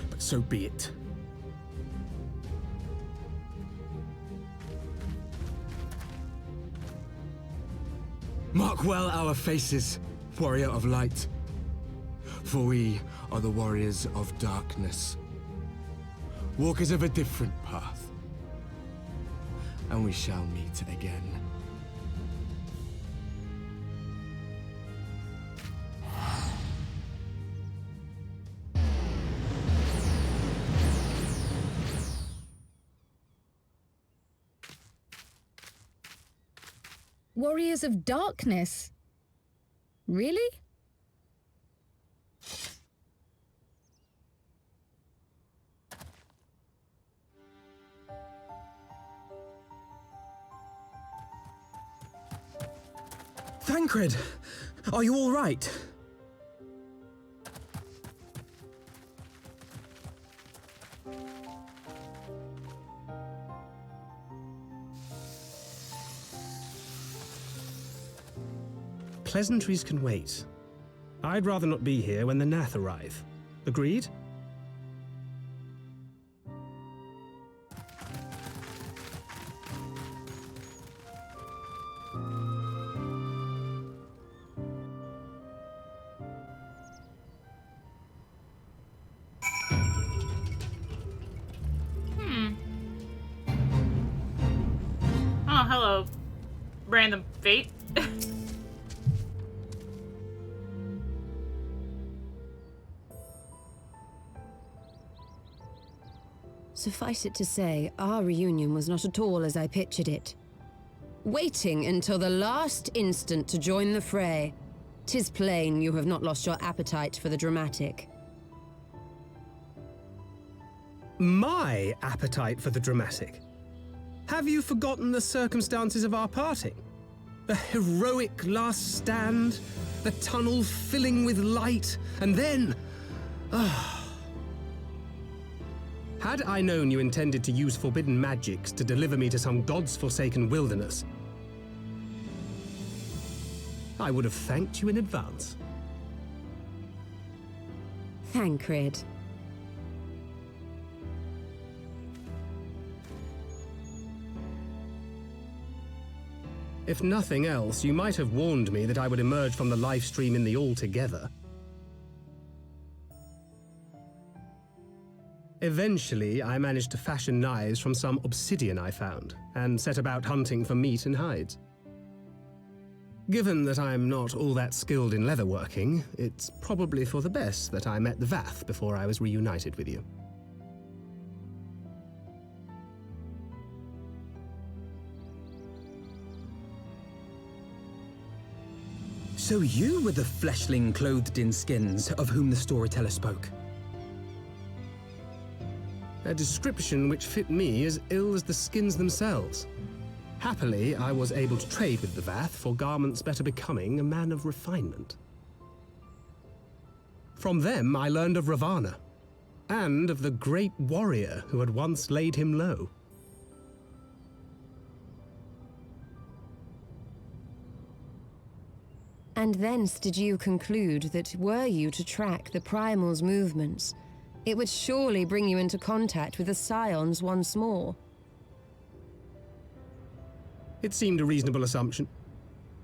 but so be it. Mark well our faces, warrior of light, for we are the warriors of darkness, walkers of a different path, and we shall meet again. Warriors of Darkness? Really? Thancred! Are you all right? Pleasantries can wait. I'd rather not be here when the Nath arrive. Agreed? Oh, hello. Random fate. Suffice it to say, our reunion was not at all as I pictured it. Waiting until the last instant to join the fray. 'Tis plain you have not lost your appetite for the dramatic. My appetite for the dramatic? Have you forgotten the circumstances of our parting? The heroic last stand, the tunnel filling with light, and then... Had I known you intended to use forbidden magics to deliver me to some god's forsaken wilderness, I would have thanked you in advance. Thancred. If nothing else, you might have warned me that I would emerge from the live stream in the Altogether. Eventually, I managed to fashion knives from some obsidian I found, and set about hunting for meat and hides. Given that I'm not all that skilled in leatherworking, it's probably for the best that I met the Vath before I was reunited with you. So you were the fleshling clothed in skins of whom the storyteller spoke? A description which fit me as ill as the skins themselves. Happily, I was able to trade with the Vath for garments better becoming a man of refinement. From them, I learned of Ravana, and of the great warrior who had once laid him low. And thence did you conclude that were you to track the Primal's movements, it would surely bring you into contact with the Scions once more. It seemed a reasonable assumption.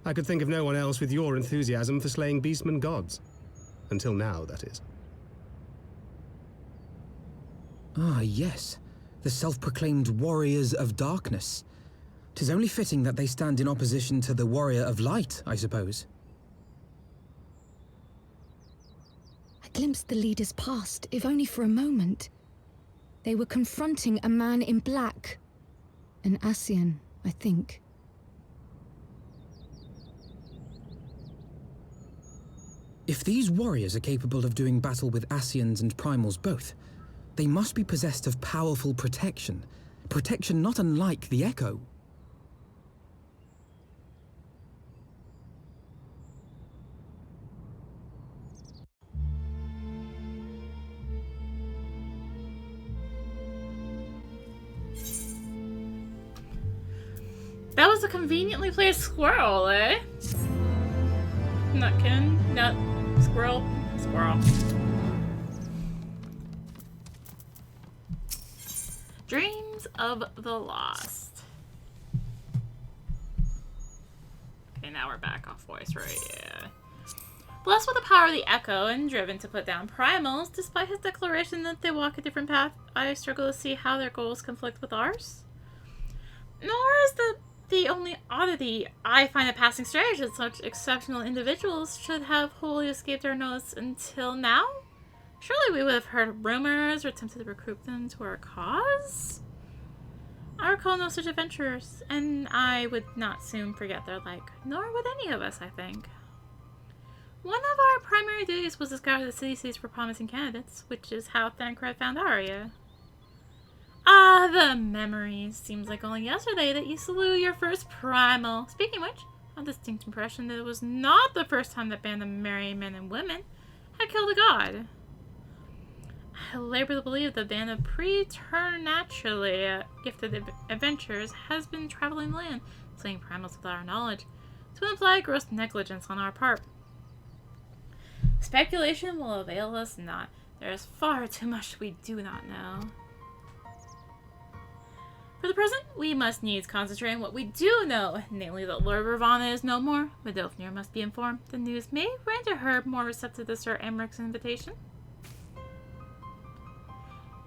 I could think of no one else with your enthusiasm for slaying beastmen gods. Until now, that is. Ah, yes. The self-proclaimed Warriors of Darkness. 'Tis only fitting that they stand in opposition to the Warrior of Light, I suppose. I glimpsed the leaders past, if only for a moment. They were confronting a man in black. An Ascian, I think. If these warriors are capable of doing battle with Ascians and Primals both, they must be possessed of powerful protection. Protection not unlike the Echo. That was a conveniently placed squirrel, eh? Nutkin, nut, squirrel, squirrel. Dreams of the Lost. Okay, now we're back off voice, right? Yeah. Blessed with the power of the Echo and driven to put down primals, despite his declaration that they walk a different path, I struggle to see how their goals conflict with ours. Nor is the only oddity. I find it passing strange that such exceptional individuals should have wholly escaped our notice until now. Surely we would have heard rumors or attempted to recruit them to our cause? I recall no such adventurers, and I would not soon forget their like, nor would any of us, I think. One of our primary duties was to scour the city seats for promising candidates, which is how Thancred found Arya. Ah, the memories. Seems like only yesterday that you slew your first primal. Speaking of which, I have a distinct impression that it was not the first time that band of merry men and women had killed a god. I labor to believe the band of preternaturally gifted adventurers has been traveling the land, slaying primals without our knowledge, to imply gross negligence on our part. Speculation will avail us not. There is far too much we do not know. For the present, we must needs concentrate on what we do know, namely that Lord Ravana is no more. Vidofnir must be informed. The news may render her more receptive to Sir Aymeric's invitation.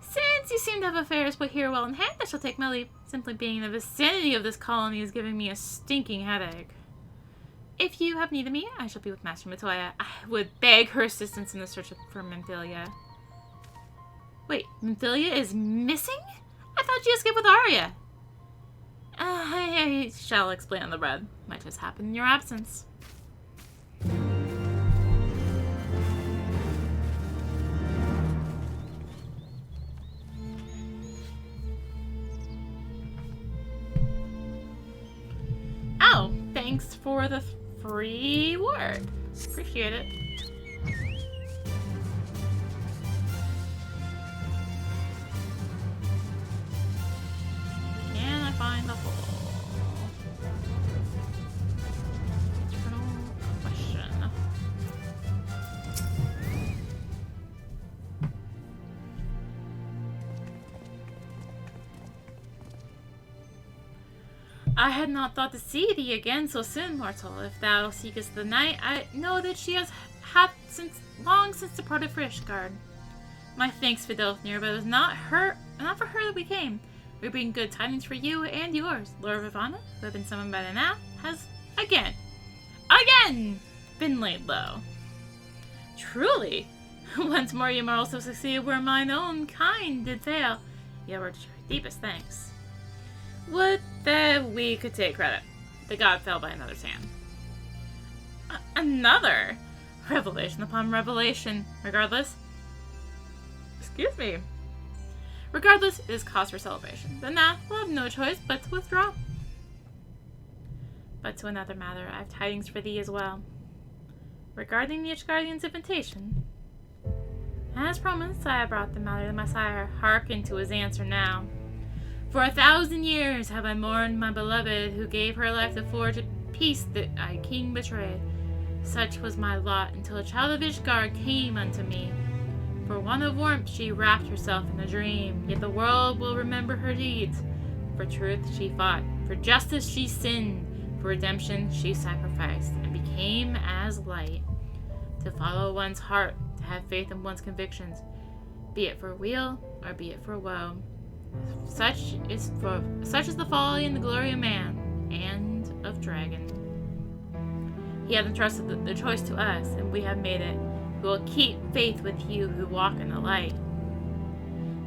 Since you seem to have affairs here well in hand, I shall take my leave. Simply being in the vicinity of this colony is giving me a stinking headache. If you have need of me, I shall be with Master Matoya. I would beg her assistance in the search for Menthilia. Wait, Menthilia is missing? I thought she escaped with Arya. I shall explain on the road. Might just happen in your absence. Oh, thanks for the free word. Appreciate it. Can I find the hole? Eternal question. I had not thought to see thee again so soon, mortal. If thou seekest the night, I know that she hath long since departed for Ishgard. My thanks, Vidofnir, but it was not for her that we came. We bring good tidings for you and yours. Lord Ravana, who had been summoned by the Nath, has again been laid low. Truly, once more you may also succeed where mine own kind did fail. Ye were deepest thanks. Would that we could take credit. The god fell by another's hand. Another? Revelation upon revelation. Regardless, it is cause for celebration. The Nath will have no choice but to withdraw. But to another matter, I have tidings for thee as well. Regarding the Ishgardian's invitation. As promised, I have brought the matter to my sire. Hearken to his answer now. For 1,000 years have I mourned my beloved, who gave her life to forge a peace that I king betrayed. Such was my lot until a child of Ishgard came unto me. For want of warmth she wrapped herself in a dream, yet the world will remember her deeds. For truth she fought, for justice she sinned, for redemption she sacrificed, and became as light. To follow one's heart, to have faith in one's convictions, be it for weal or be it for woe. Such is the folly and the glory of man, and of dragon. He hath entrusted the choice to us, and we have made it. We will keep faith with you who walk in the light.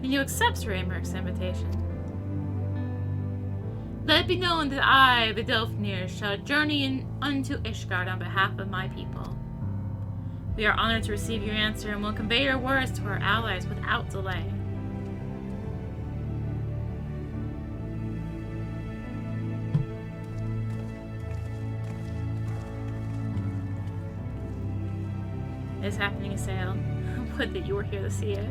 Then you accept Sir Aymeric's invitation. Let it be known that I, Vidofnir, shall journey unto Ishgard on behalf of my people. We are honored to receive your answer and will convey your words to our allies without delay. Is happening a sale. Would that you were here to see it.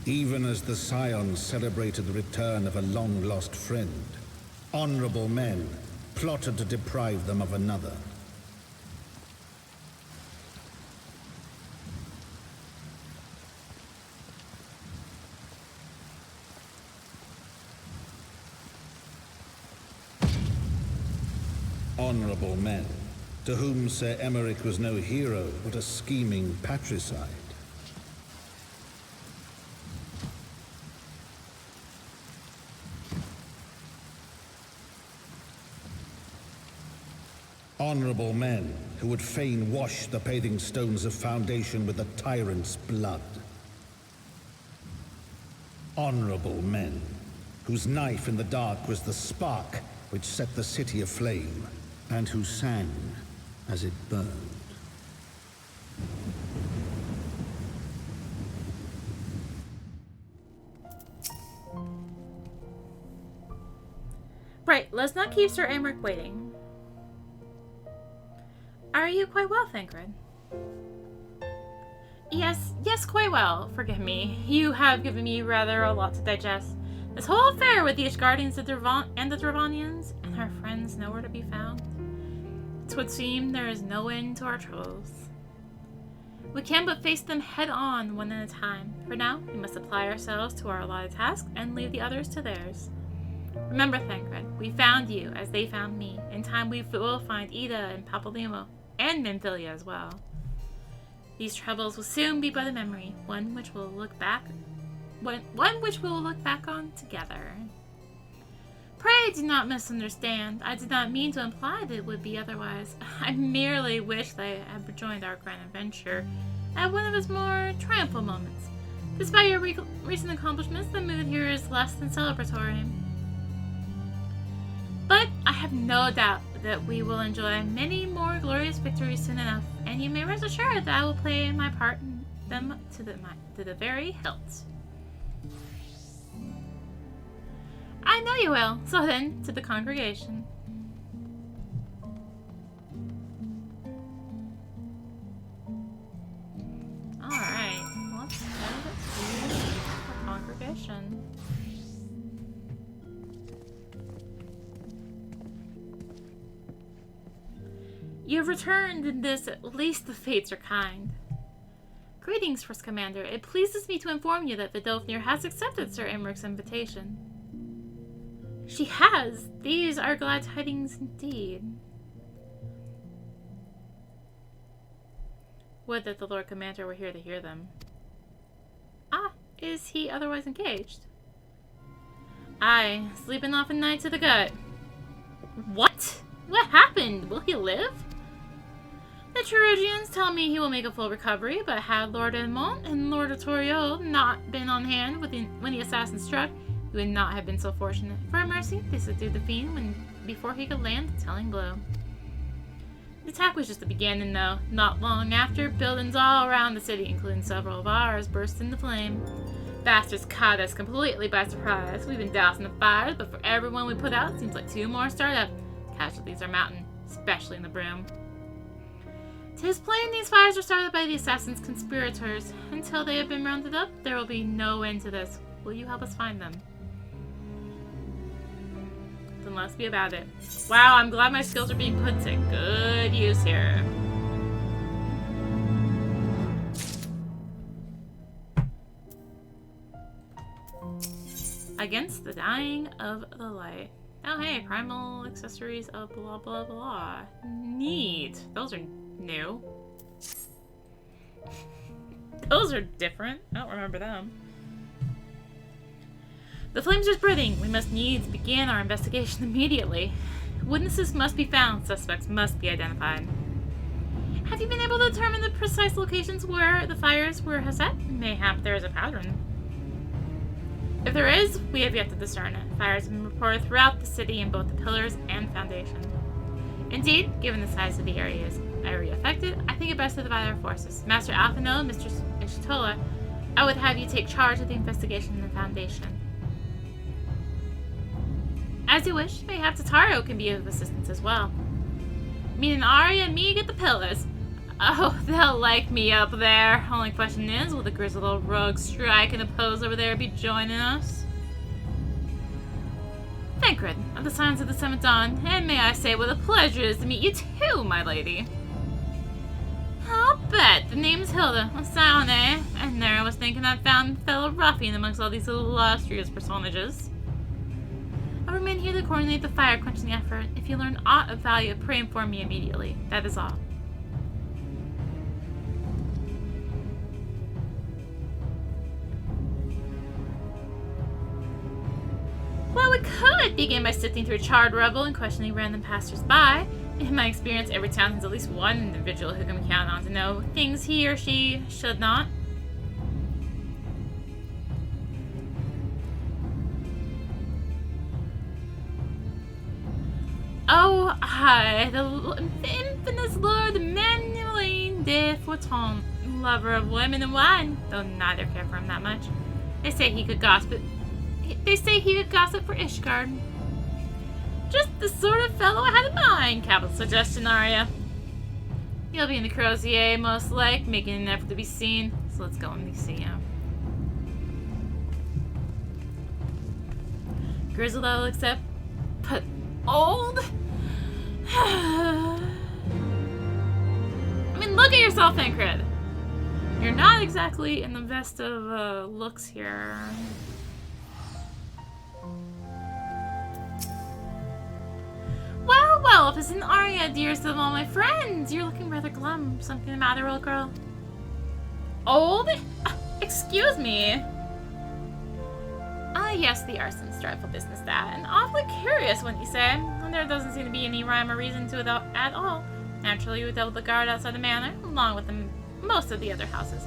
Even as the Scions celebrated the return of a long-lost friend, honorable men plotted to deprive them of another. Honorable men to whom Sir Aymeric was no hero, but a scheming patricide. Honorable men who would fain wash the paving stones of foundation with the tyrant's blood. Honorable men whose knife in the dark was the spark which set the city aflame, and who sang as it burned. Right, let's not keep Sir Aymeric waiting. Are you quite well, Thancred? Yes, quite well. Forgive me. You have given me rather a lot to digest. This whole affair with the Ishgardians and the Dravanians, and our friends nowhere to be found. It would seem there is no end to our troubles. We can but face them head on, one at a time. For now, we must apply ourselves to our allotted task and leave the others to theirs. Remember, Thancred, we found you as they found me. In time we will find Ida and Papalimo, and Nymphilia as well. These troubles will soon be but a memory, one which we'll look back on together. Pray do not misunderstand. I did not mean to imply that it would be otherwise. I merely wish that I had joined our grand adventure at one of its more triumphal moments. Despite your recent accomplishments, the mood here is less than celebratory. But I have no doubt that we will enjoy many more glorious victories soon enough, and you may rest assured that I will play my part in them to the very hilt. I know you will. So then, to the congregation. Alright, let's head to the congregation. You have returned in this, at least the fates are kind. Greetings, First Commander. It pleases me to inform you that Vidofnir has accepted Sir Aymeric's invitation. She has! These are glad tidings indeed. Would that the Lord Commander were here to hear them. Ah, is he otherwise engaged? Aye, sleeping off a night to the gut. What? What happened? Will he live? The Cherugians tell me he will make a full recovery, but had Lord Edmond and Lord Toriol not been on hand when the assassin struck, he would not have been so fortunate. For a mercy, they subdued the fiend before he could land the telling blow. The attack was just the beginning, though. Not long after, buildings all around the city, including several of ours, burst into flame. Bastards caught us completely by surprise. We've been dousing the fires, but for everyone we put out, it seems like 2 more start up. Casualties are mounting, especially in the Broom. 'Tis plain these fires are started by the assassin's conspirators. Until they have been rounded up, there will be no end to this. Will you help us find them? Then let's be about it. Wow, I'm glad my skills are being put to good use here. Against the dying of the light. Oh hey, primal accessories of blah blah blah. Neat. Those are new. Those are different. I don't remember them. The flames are spreading. We must needs begin our investigation immediately. Witnesses must be found. Suspects must be identified. Have you been able to determine the precise locations where the fires were set? Mayhap there is a pattern. If there is, we have yet to discern it. Fires have been reported throughout the city in both the pillars and foundation. Indeed, given the size of the area affected, I think it best to divide our forces. Master Alphino and Mistress Ishtola, I would have you take charge of the investigation in the foundation. As you wish, mayhap Tataru can be of assistance as well. Me and Arya and me get the pillars. Oh, they'll like me up there. Only question is, will the grizzled old rogue strike and oppose over there be joining us? Thancred, of the Scions of the Seventh Dawn, and may I say what a pleasure it is to meet you too, my lady. I'll bet. The name's Hilda. A sound, eh? And there I was thinking I'd found a fellow ruffian amongst all these illustrious personages. A remain here to coordinate the fire-quenching effort. If you learn aught of value, pray inform me immediately. That is all. Well, we could begin by sifting through charred rubble and questioning random passers-by. In my experience, every town has at least one individual who can be counted on to know things he or she should not. Oh, hi, the infamous Lord Emmanuel de Forton, lover of women and wine, though neither care for him that much. They say he could gossip for Ishgard. Just the sort of fellow I had in mind. Capital suggestion, Arya. He'll be in the Crozier, most like, making an effort to be seen. So let's go and see him. Grizzled, I'll accept, but old? I mean, look at yourself, Thancred. You're not exactly in the best of looks here. Well, if it's an Arya, dearest of all my friends, you're looking rather glum. Something the matter, old girl? Old? Excuse me. Yes, the arson's dreadful business that, and awfully curious, wouldn't you say? And there doesn't seem to be any rhyme or reason to it at all. Naturally, we doubled the guard outside the manor, along with most of the other houses.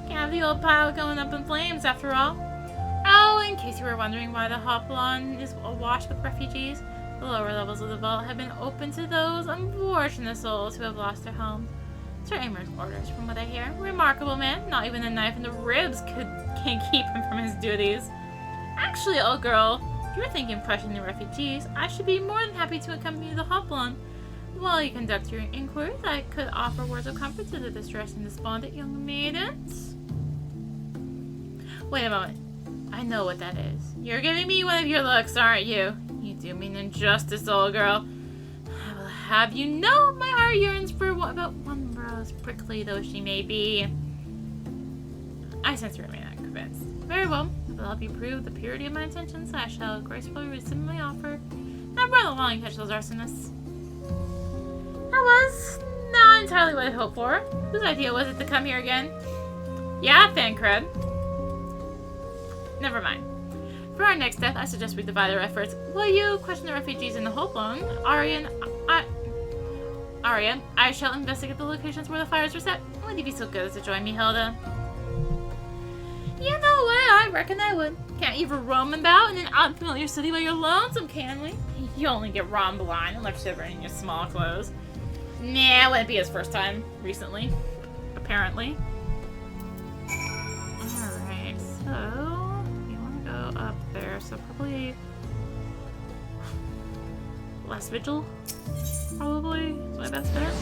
Can't have the old pile going up in flames, after all. Oh, in case you were wondering why the Hoplon is awash with refugees, the lower levels of the vault have been open to those unfortunate souls who have lost their homes. Sir Aymeric's orders, from what I hear. Remarkable man. Not even a knife in the ribs can keep him from his duties. Actually, old girl, if you're thinking of crushing the refugees, I should be more than happy to accompany you to the Hoplon. While you conduct your inquiries, I could offer words of comfort to the distressed and despondent young maidens. Wait a moment. I know what that is. You're giving me one of your looks, aren't you? You do me an injustice, old girl. I will have you know my heart yearns for about one brow, as prickly though she may be. I sense you remain unconvinced. Very well. If I'll help you prove the purity of my intentions, I shall gracefully rescind my offer. Now run along and catch those arsonists. That was not entirely what I hoped for. Whose idea was it to come here again? Yeah, Thancred. Never mind. For our next step, I suggest we divide our efforts. Will you question the refugees in the Hoplon? Arya, I shall investigate the locations where the fires were set. Would you be so good as to join me, Hilda? You know what? I reckon I would. Can't even roam about in an unfamiliar city while you're lonesome, can we? You only get robbed blind and left shivering in your small clothes. Nah, it wouldn't be his first time recently. Apparently. Alright, so we want to go up there, so probably less vigil. Probably is my best bet.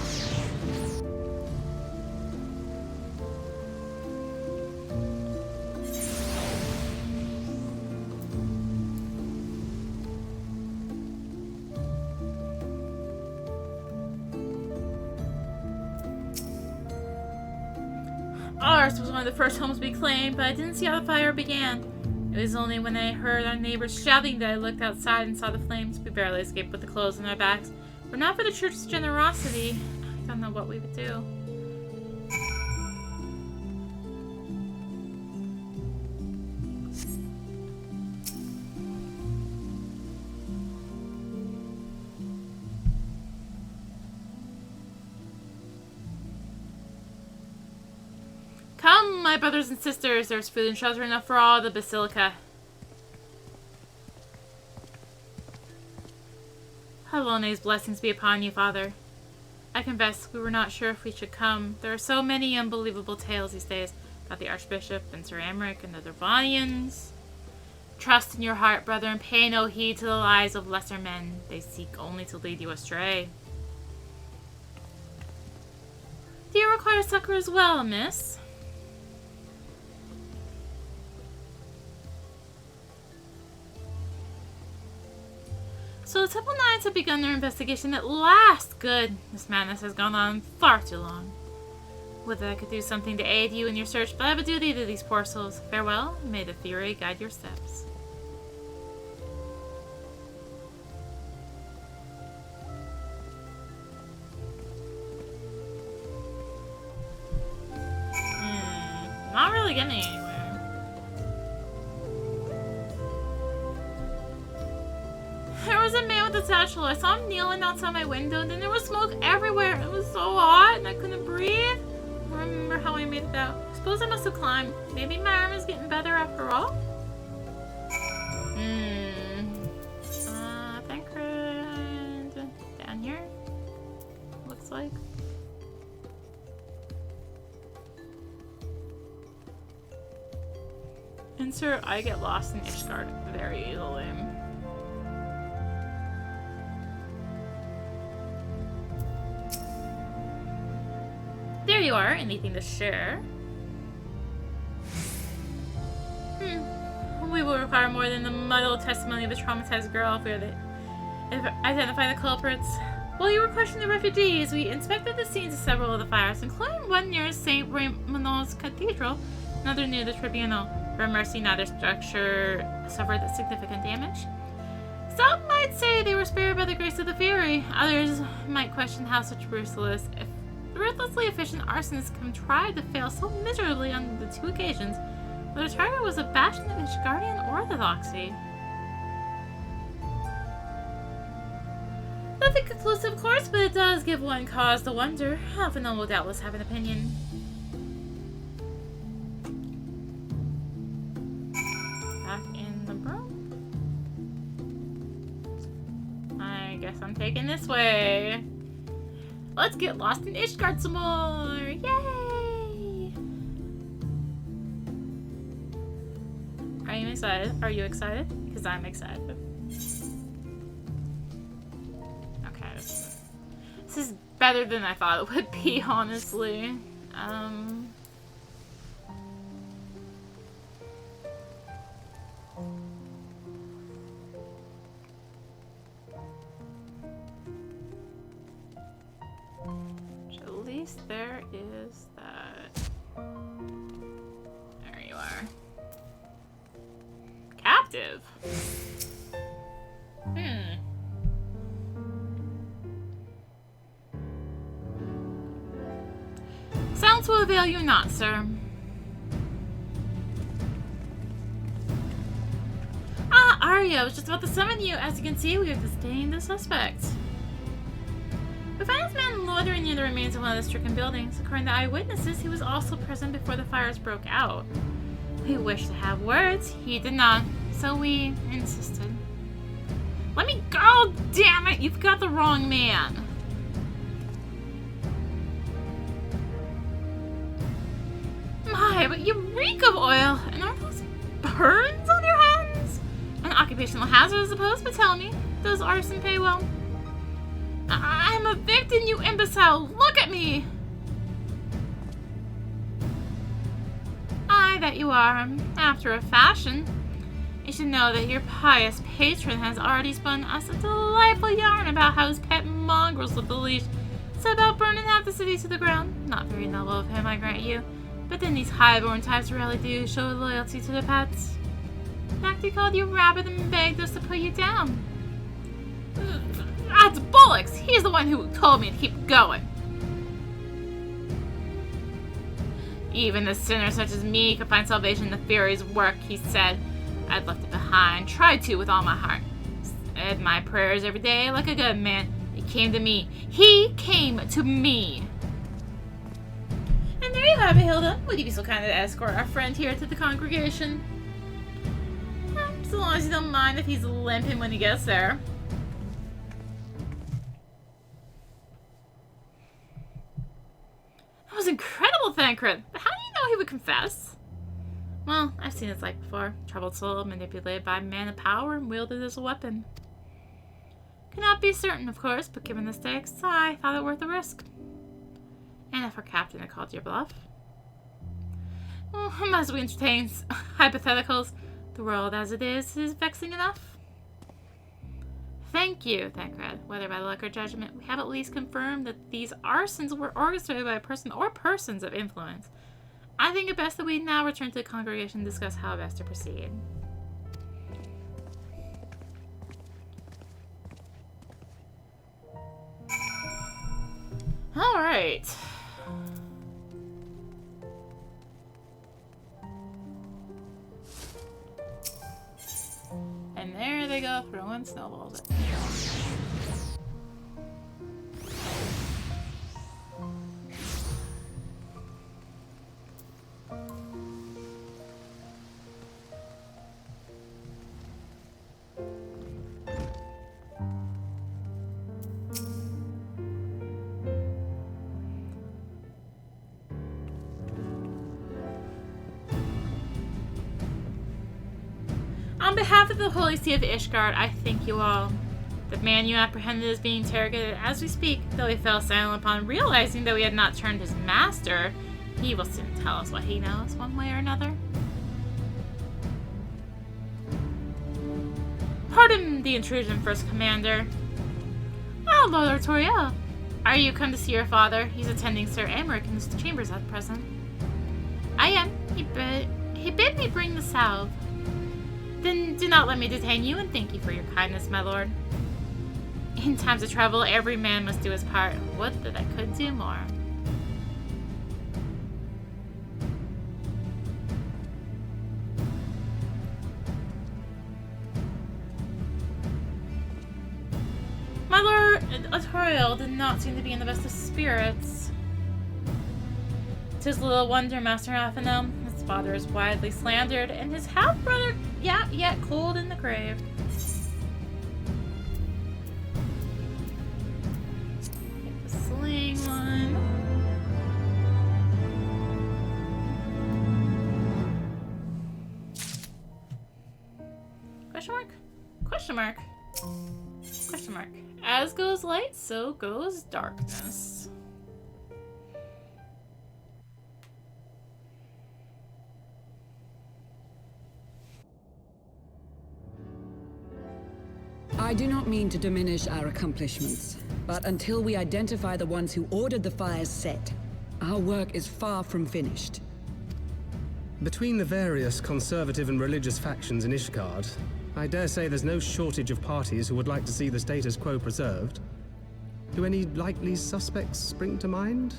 Ours was one of the first homes we claimed, but I didn't see how the fire began. It was only when I heard our neighbors shouting that I looked outside and saw the flames. We barely escaped with the clothes on our backs. But not for the church's generosity, I don't know what we would do. Come, my brothers and sisters, there's food and shelter enough for all the basilica. Halone's blessings be upon you, Father. I confess we were not sure if we should come. There are so many unbelievable tales these days about the Archbishop and Sir Aymeric and the Dervanians. Trust in your heart, brother, and pay no heed to the lies of lesser men. They seek only to lead you astray. Do you require succor as well, miss? So the Temple Knights have begun their investigation at last. Good. This madness has gone on far too long. Would that I could do something to aid you in your search, but I have a duty to these poor souls. Farewell, and may the theory guide your steps. really get me anywhere. There was a man with a satchel. I saw him kneeling outside my window, and then there was smoke everywhere. It was so hot, and I couldn't breathe. I don't remember how I made it out. I suppose I must have climbed. Maybe my arm is getting better after all? Thancred. Down here? Looks like. Insert, I get lost in Ishgard very easily. There you are. Anything to share? We will require more than the muddled testimony of a traumatized girl if we are to identify the culprits. While you were questioning the refugees, we inspected the scenes of several of the fires, including one near St. Raymond's Cathedral, another near the Tribunal. For mercy, neither structure suffered significant damage. Some might say they were spared by the grace of the Fury. Others might question how such ruthlessly efficient arsonists contrived to fail so miserably on the two occasions. The target was a bastion of Ishgardian orthodoxy. Nothing conclusive, of course, but it does give one cause to wonder. Alphinaud will doubtless have an opinion. Back in the room. I guess I'm taking this way. Let's get lost in Ishgard some more! Yay! Are you excited? Are you excited? Because I'm excited. Okay. This is better than I thought it would be, honestly. At least there is that. There you are. Captive. Silence will avail you not, sir. Ah, Arya, I was just about to summon you. As you can see, we have sustained the suspect. We found this man loitering near the remains of one of the stricken buildings. According to eyewitnesses, he was also present before the fires broke out. We wished to have words. He did not, so we insisted. Let me go! Damn it! You've got the wrong man. My, but you reek of oil! And aren't those burns on your hands? An occupational hazard, I suppose, but tell me, does arson pay well? I'm a victim, you imbecile! Look at me! I bet you are, after a fashion. You should know that your pious patron has already spun us a delightful yarn about how his pet mongrels with the leash set about burning half the city to the ground. Not very noble of him, I grant you, but then these highborn types really do show loyalty to their pets. In fact, he called you rabbit and begged us to put you down. That's bollocks! He's the one who told me to keep going. Even a sinner such as me could find salvation in the Fury's work, he said. I'd left it behind, tried to with all my heart. Said my prayers every day like a good man. He came to me. He came to me. And there you have it, Hilda. Would you be so kind as to escort our friend here to the congregation? So long as you don't mind if he's limping when he gets there. That was incredible, Thancred. But how do you know he would confess? Well, I've seen his life before. Troubled soul, manipulated by a man of power, and wielded as a weapon. Cannot be certain, of course, but given the stakes, I thought it worth the risk. And if our captain had called your bluff. Well, as we entertain hypotheticals, the world as it is vexing enough. Thank you, Thancred. Whether by luck or judgment, we have at least confirmed that these arsons were orchestrated by a person or persons of influence. I think it best that we now return to the congregation and discuss how best to proceed. Alright. Toria throwing snowballs at me. On behalf of the Holy See of Ishgard, I thank you all. The man you apprehended is being interrogated as we speak, though he fell silent upon realizing that we had not turned his master. He will soon tell us what he knows, one way or another. Pardon the intrusion, First Commander. Oh, Lord Artoria. Are you come to see your father? He's attending Sir Aymeric in his chambers at present. I am. He bid me bring the salve. Then do not let me detain you, and thank you for your kindness, my lord. In times of trouble, every man must do his part. Would that I could do more. My lord Artorial did not seem to be in the best of spirits. 'Tis little wonder, Master Athenum. His father is widely slandered, and his half-brother, yet cold in the grave. Get the sling one. Question mark? Question mark? Question mark. As goes light, so goes darkness. I do not mean to diminish our accomplishments, but until we identify the ones who ordered the fires set, our work is far from finished. Between the various conservative and religious factions in Ishgard, I dare say there's no shortage of parties who would like to see the status quo preserved. Do any likely suspects spring to mind?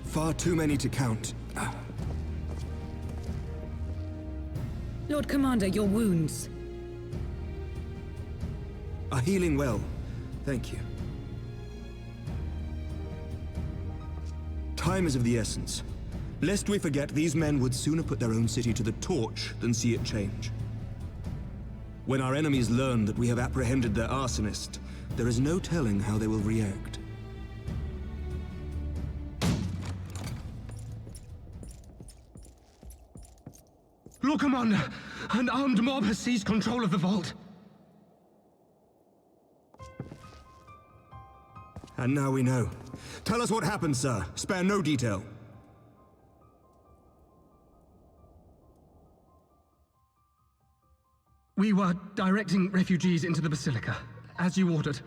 Far too many to count. Lord Commander, your wounds. Are healing well. Thank you. Time is of the essence. Lest we forget, these men would sooner put their own city to the torch than see it change. When our enemies learn that we have apprehended their arsonist, there is no telling how they will react. Lord Commander, an armed mob has seized control of the vault. And now we know. Tell us what happened, sir. Spare no detail. We were directing refugees into the Basilica, as you ordered,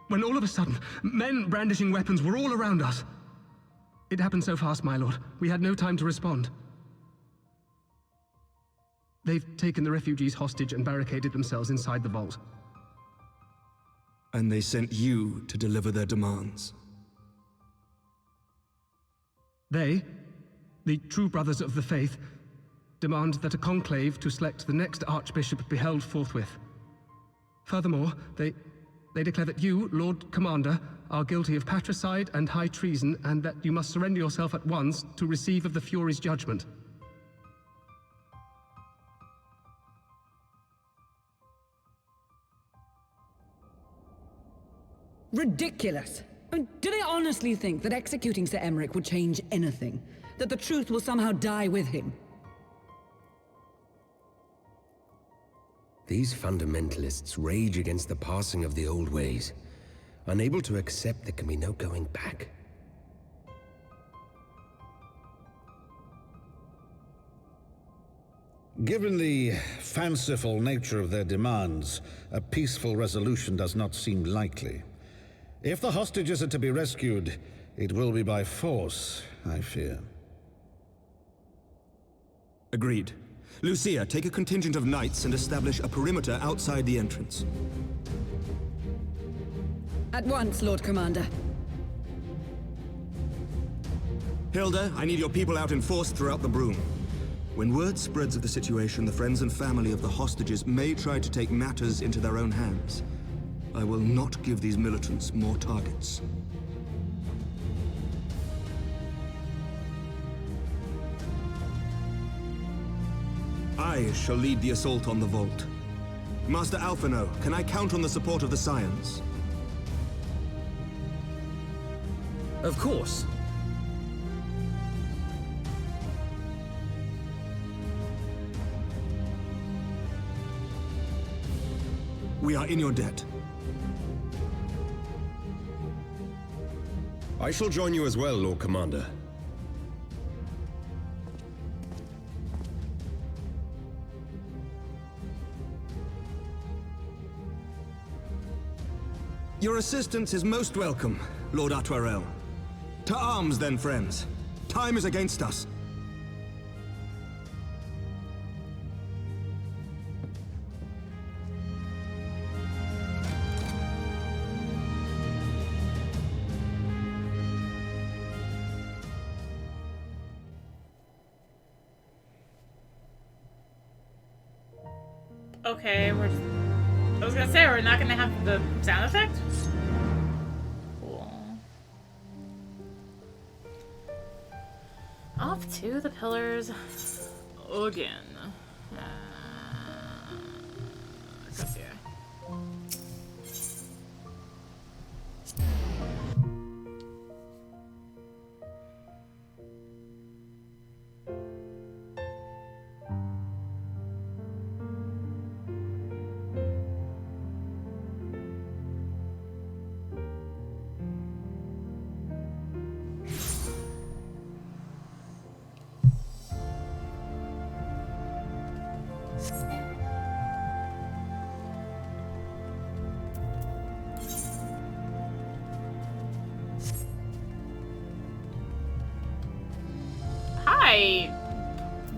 when all of a sudden, men brandishing weapons were all around us. It happened so fast, my lord. We had no time to respond. They've taken the refugees hostage and barricaded themselves inside the vault. And they sent you to deliver their demands. They, the true brothers of the faith, demand that a conclave to select the next archbishop be held forthwith. Furthermore, they declare that you, Lord Commander, are guilty of patricide and high treason, and that you must surrender yourself at once to receive of the Fury's judgment. Ridiculous! I mean, do they honestly think that executing Sir Aymeric would change anything? That the truth will somehow die with him? These fundamentalists rage against the passing of the old ways, unable to accept there can be no going back. Given the fanciful nature of their demands, a peaceful resolution does not seem likely. If the hostages are to be rescued, it will be by force, I fear. Agreed. Lucia, take a contingent of knights and establish a perimeter outside the entrance. At once, Lord Commander. Hilda, I need your people out in force throughout the Broom. When word spreads of the situation, the friends and family of the hostages may try to take matters into their own hands. I will not give these militants more targets. I shall lead the assault on the vault. Master Alphino, can I count on the support of the Scions? Of course. We are in your debt. I shall join you as well, Lord Commander. Your assistance is most welcome, Lord Atwarel. To arms, then, friends. Time is against us. Okay, I was gonna say, we're not gonna have the sound effect? Cool. Off to the pillars again. Across here.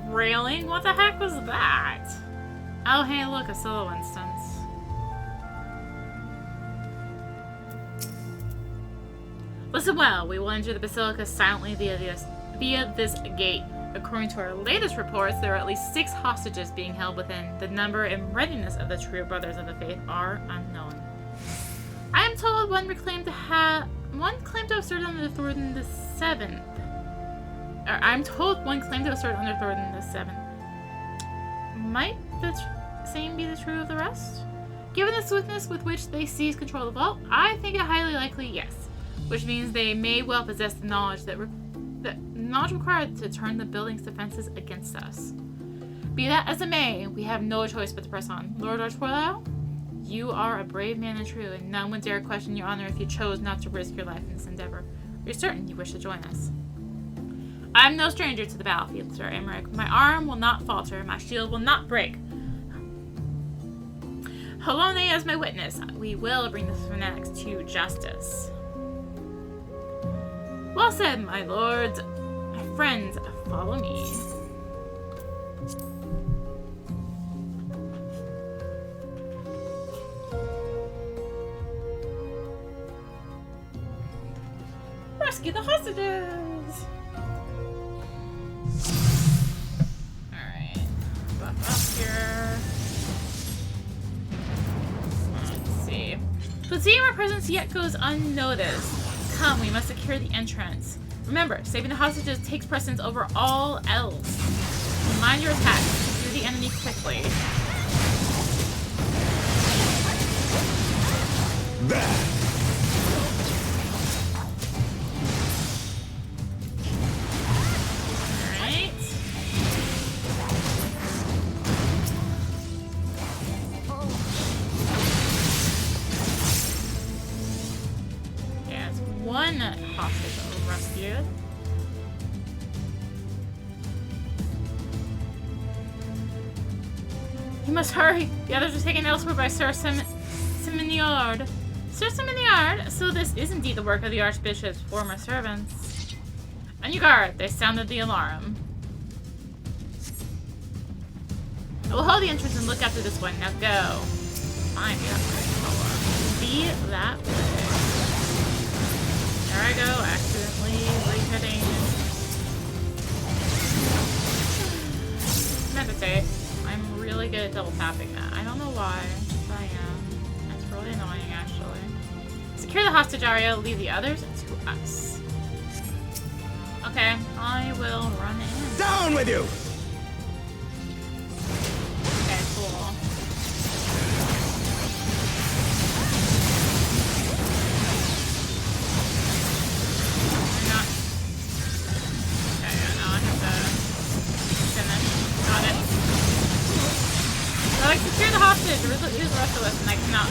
Railing? What the heck was that? Oh, hey, look, a solo instance. Listen well, we will enter the Basilica silently via this gate. According to our latest reports, there are at least 6 hostages being held within. The number and readiness of the true Brothers of the Faith are unknown. I am told one claimed to have served under Thornton the Seventh. I'm told one claimed to have served under Thornton the Seventh. Might the same be the true of the rest? Given the swiftness with which they seized control of the vault, I think it highly likely yes. Which means they may well possess the knowledge required to turn the building's defenses against us. Be that as it may, we have no choice but to press on. Lord Archwell, you are a brave man and true, and none would dare question your honor if you chose not to risk your life in this endeavor. You're certain you wish to join us. I'm no stranger to the battlefield, Sir Aymeric. My arm will not falter, my shield will not break. Halone as my witness, we will bring the fanatics to justice. Well said, my lords. My friends, follow me. Rescue the hostages! Alright. Buff up here. Let's see. But seeing our presence yet goes unnoticed. Come, we must secure the entrance. Remember, saving the hostages takes precedence over all else. Mind your attacks. Secure the enemy quickly. Alright. Yeah, it's one hostage rescued. You must hurry. The others are taken elsewhere by Sir Simoniard. Sir Simoniard? So this is indeed the work of the Archbishop's former servants. On your guard, they sounded the alarm. I will hold the entrance and look after this one. Now go. Fine, be that way. Be that way. There I go, accidentally re-hitting. meditate. I'm really good at double tapping that. I don't know why, but I am. That's really annoying, actually. Secure the hostage area, leave the others to us. Okay, I will run in. Down with you! Okay, cool. I'm not... Okay, yeah, no, I have to finish. Got it. So I secure the hostage, use the rest of us, and I cannot,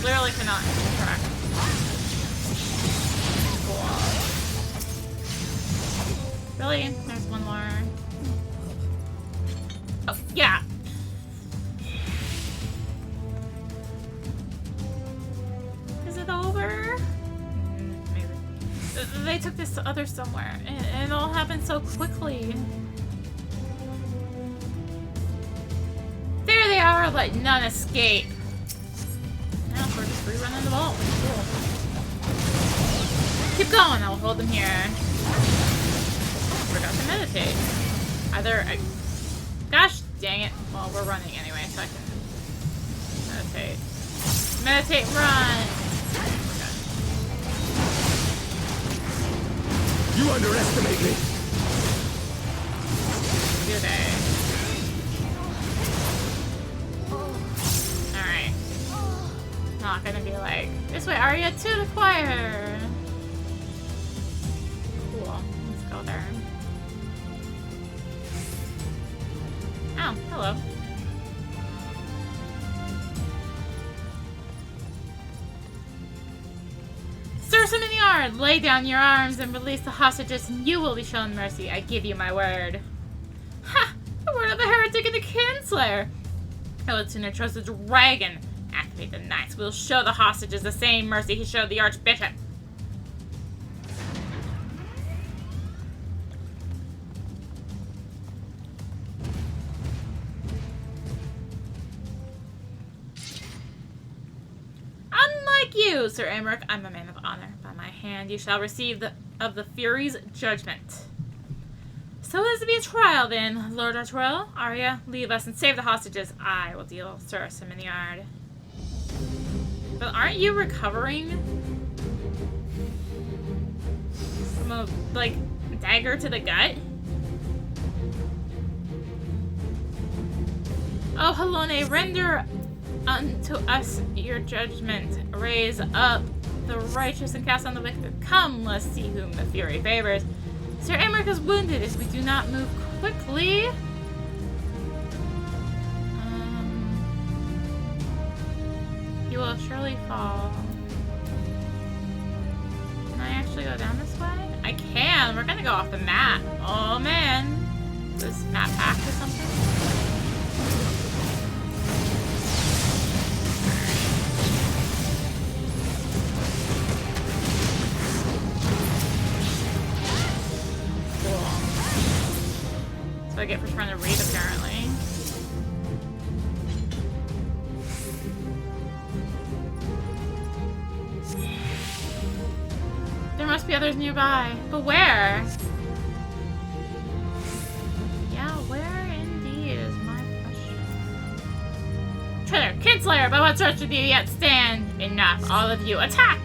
literally cannot interact. Cool. Really? There's one more. Oh, yeah. Is it over? Maybe. They took this to others somewhere. It all happened so quickly. There they are, let none escape. Now we're just rerunning the vault. Cool. Keep going, I'll hold them here. Forgot to meditate. Gosh dang it. Well, we're running anyway, so I can meditate. Meditate, run! Okay. You underestimate me! Do they? Alright. Not gonna be like, this way, Arya, to the choir! Cool. Let's go there. Oh, hello. Sir Simoniard, lay down your arms and release the hostages, and you will be shown mercy. I give you my word. Ha! The word of the heretic and the kinslayer. I would sooner trust the dragon. Activate the knights. We'll show the hostages the same mercy he showed the archbishop. Unlike you, Sir Aymeric, I'm a man of honor. By my hand you shall receive of the Fury's judgment. So is to be a trial then, Lord Artwell. Arya, leave us and save the hostages. I will deal Sir Simoniard. But aren't you recovering from a, like, dagger to the gut? Oh, Halone, render unto us your judgment. Raise up the righteous and cast on the wicked. Come, let's see whom the Fury favors. Sir Aymeric is wounded if we do not move quickly. He will surely fall. Can I actually go down this way? I can. We're gonna go off the map. Oh man. Is this map hacked or something? That's what I get for trying to read, apparently. There must be others nearby. But where? Yeah, where indeed is my question. Traitor, Kinslayer, by what sorts do you yet stand? Enough, all of you, attack!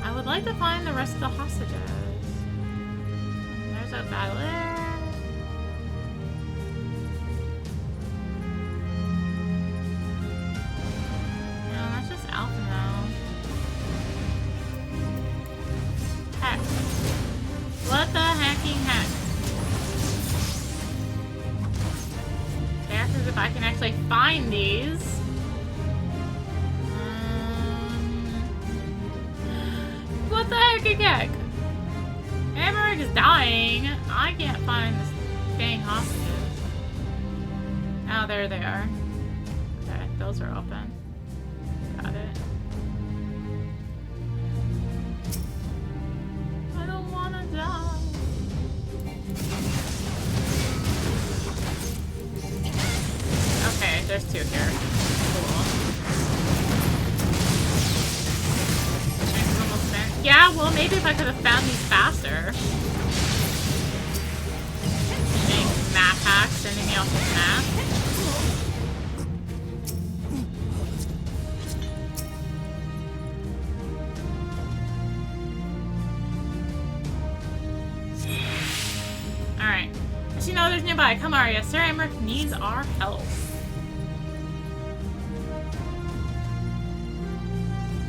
I would like to find the rest of the hostages. There's a battle there. No, that's just Alpha now. Heck. What the hacking heck? Asks if I can actually find these. What the heck? Aymeric is dying. I can't find this dang hostages. Oh, there they are. Okay, those are open. Got it. I don't wanna die. Okay, there's two here. Cool. Almost spent. Yeah, well, maybe if I could have found these faster. Dang, map attack, sending me off the map. Alright. Does she know there's nearby? Come, Arya. Sir Aymeric needs our help.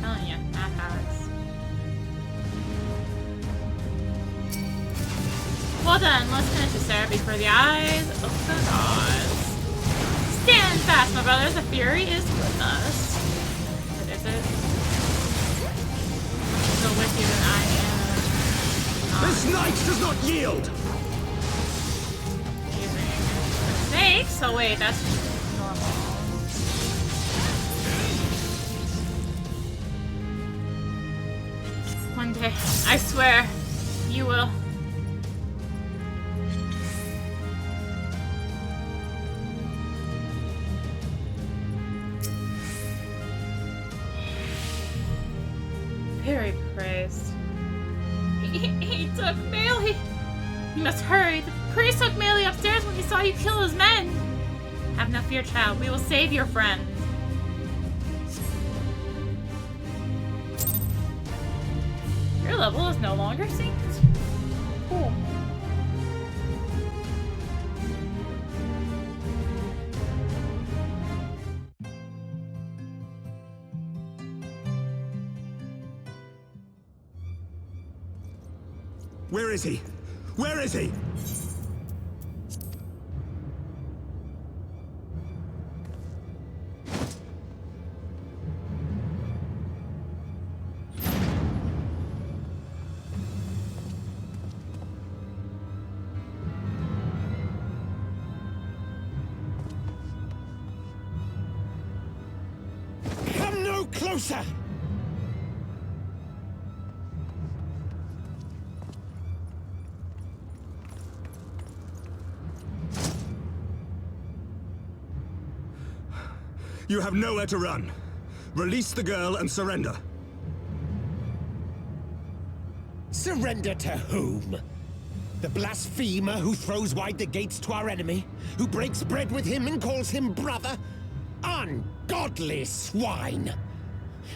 Telling you, map Alex. Well done. Let's finish this, Sarah, before the eyes of the gods. Stand fast, my brothers. The fury is with us. But is it? I'm still with you than I am. This knight does not yield! Snakes? Oh wait, that's normal. One day, I swear, you will. Very praised. He took Melee. You must hurry. The priest took Melee upstairs when he saw you kill his men. Have no fear, child. We will save your friend. Your level is no longer synced. Cool. Where is he? Where is he? Come no closer! You have nowhere to run. Release the girl and surrender. Surrender to whom? The blasphemer who throws wide the gates to our enemy? Who breaks bread with him and calls him brother? Ungodly swine!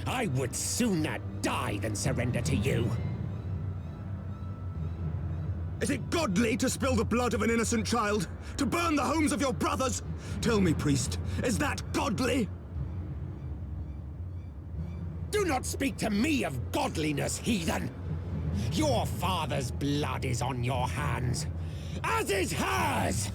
I would sooner die than surrender to you. Is it godly to spill the blood of an innocent child? To burn the homes of your brothers? Tell me, priest, is that godly? Do not speak to me of godliness, heathen! Your father's blood is on your hands, as is hers!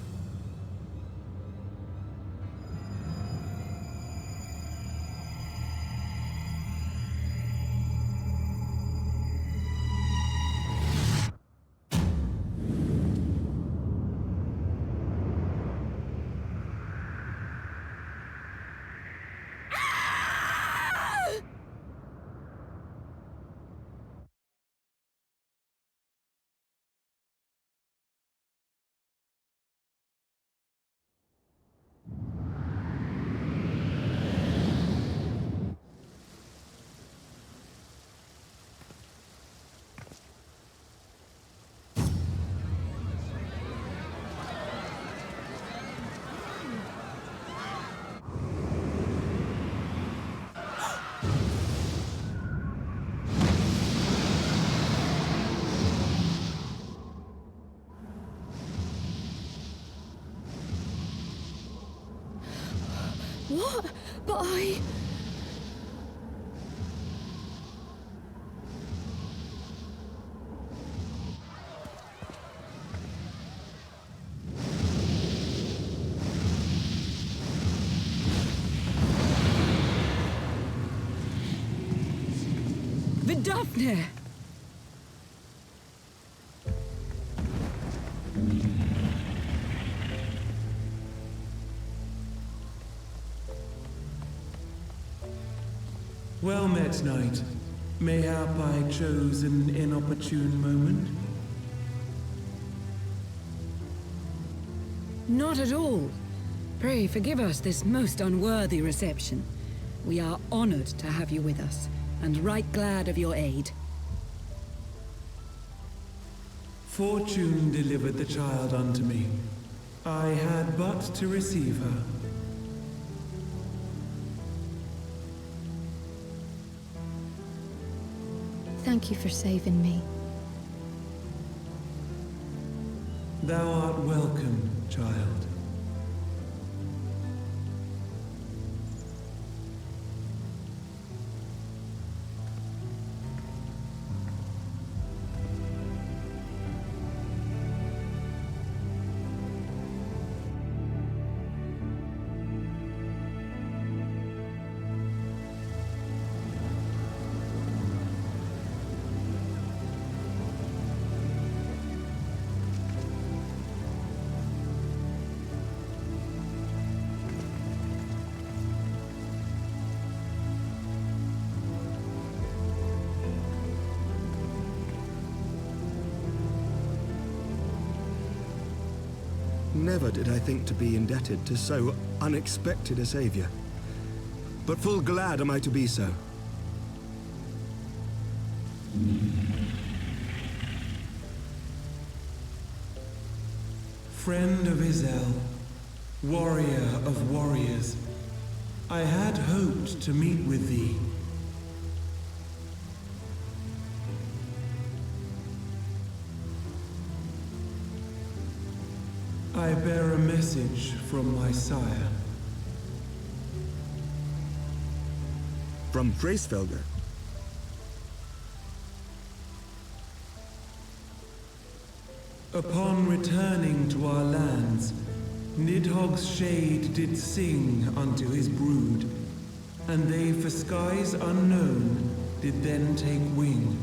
What? But I... Vidafne! Well met, knight. Mayhap I chose an inopportune moment? Not at all. Pray forgive us this most unworthy reception. We are honored to have you with us, and right glad of your aid. Fortune delivered the child unto me. I had but to receive her. Thank you for saving me. Thou art welcome, child. Never did I think to be indebted to so unexpected a savior. But full glad am I to be so. Friend of Izel, warrior of warriors, I had hoped to meet with thee. I bear a message from my sire. From Bracefelder? Upon returning to our lands, Nidhogg's shade did sing unto his brood, and they for skies unknown did then take wing.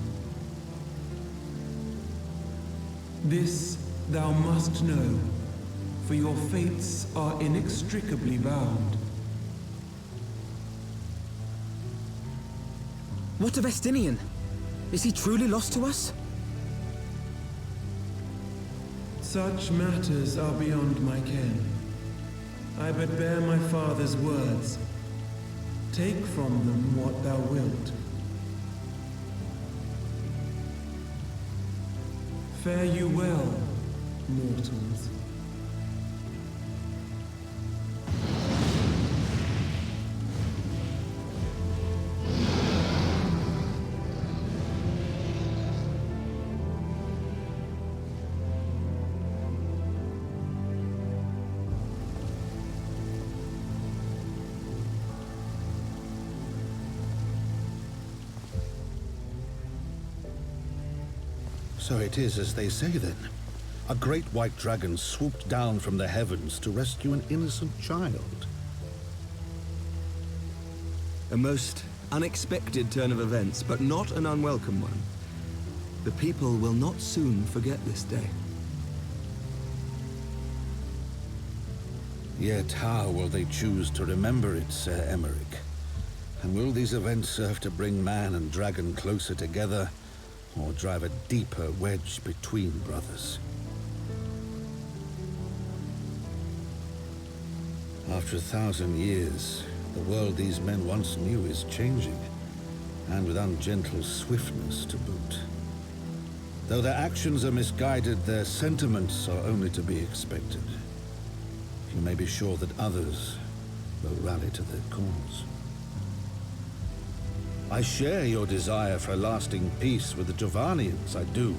This thou must know, for your fates are inextricably bound. What of Estinian? Is he truly lost to us? Such matters are beyond my ken. I but bear my father's words. Take from them what thou wilt. Fare you well, mortals. So it is as they say then. A great white dragon swooped down from the heavens to rescue an innocent child. A most unexpected turn of events, but not an unwelcome one. The people will not soon forget this day. Yet how will they choose to remember it, Sir Aymeric? And will these events serve to bring man and dragon closer together, or drive a deeper wedge between brothers? After 1,000 years, the world these men once knew is changing, and with ungentle swiftness to boot. Though their actions are misguided, their sentiments are only to be expected. You may be sure that others will rally to their cause. I share your desire for a lasting peace with the Jovanians, I do.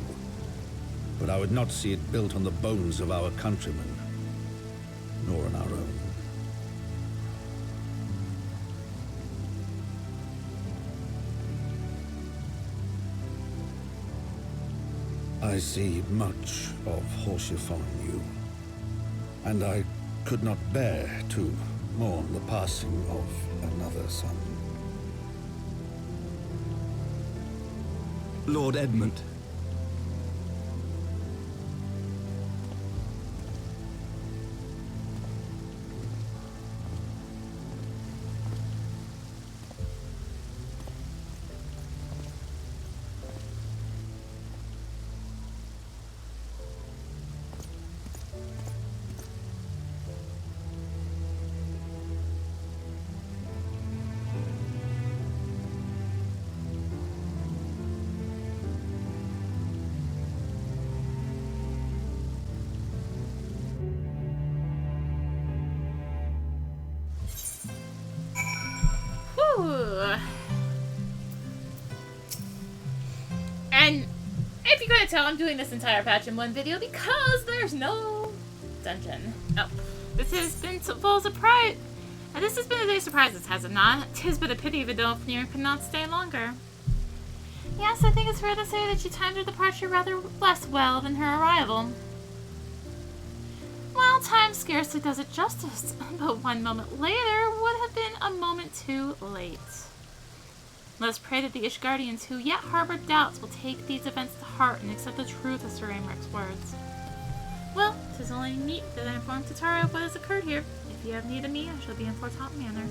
But I would not see it built on the bones of our countrymen, nor on our own. I see much of Horsefon in you, and I could not bear to mourn the passing of another son. Lord Edmund. Ugh. And if you're gonna tell, I'm doing this entire patch in one video because there's no dungeon. Oh, this has been full of surprise. And this has been a day of surprises, has it not? 'Tis but a pity Vidofnir could not stay longer. Yes, I think it's fair to say that she timed her departure rather less well than her arrival. Well, time scarcely does it justice, but 1 moment later would have been a moment too late. Let us pray that the Ishgardians who yet harbor doubts will take these events to heart and accept the truth of Sir Aymeric's words. Well, 'tis only meet that I inform Tatara of what has occurred here. If you have need of me, I shall be in Fortalt Manor.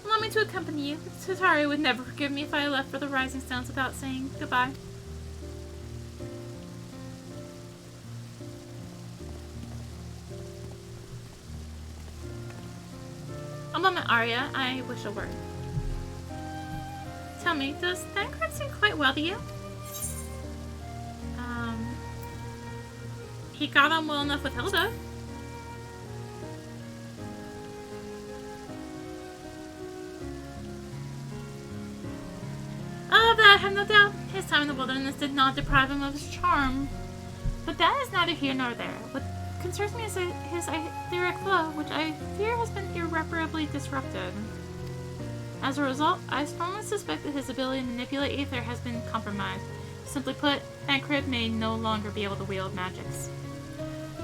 Allow me to accompany you. Tatara would never forgive me if I left for the Rising Stones without saying goodbye. A moment, Arya. I wish a word. Tell me, does Thancred seem quite well to you? He got on well enough with Hilda. Of that I have no doubt. His time in the wilderness did not deprive him of his charm. But that is neither here nor there. What concerns me is his etheric flow, which I fear has been irreparably disrupted. As a result, I strongly suspect that his ability to manipulate ether has been compromised. Simply put, Thancred may no longer be able to wield magics.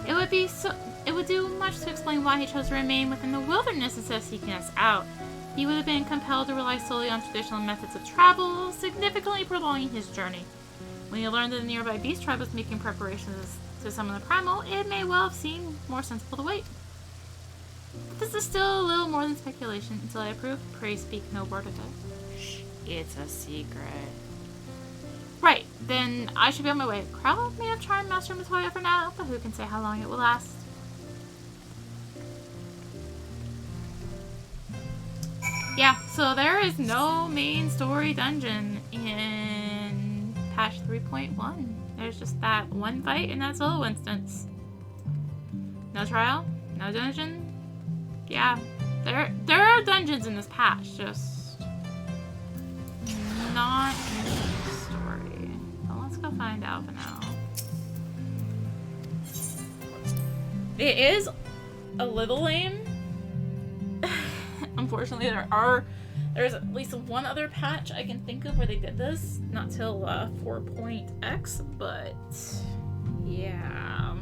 It would do much to explain why he chose to remain within the wilderness instead of seeking us out. He would have been compelled to rely solely on traditional methods of travel, significantly prolonging his journey. When he learned that the nearby beast tribe was making preparations to summon the primal, it may well have seemed more sensible to wait. But this is still a little more than speculation. Until I approve, pray speak no word of it. Shh, it's a secret. Right, then I should be on my way. Krell may have charmed Master Matoya for now, but who can say how long it will last? Yeah, so there is no main story dungeon in patch 3.1. There's just that one fight in that solo instance. No trial, no dungeon. Yeah, there are dungeons in this patch, just not in the story. But let's go find out for now. It is a little lame. Unfortunately, there's at least one other patch I can think of where they did this. Not till 4.x, but yeah.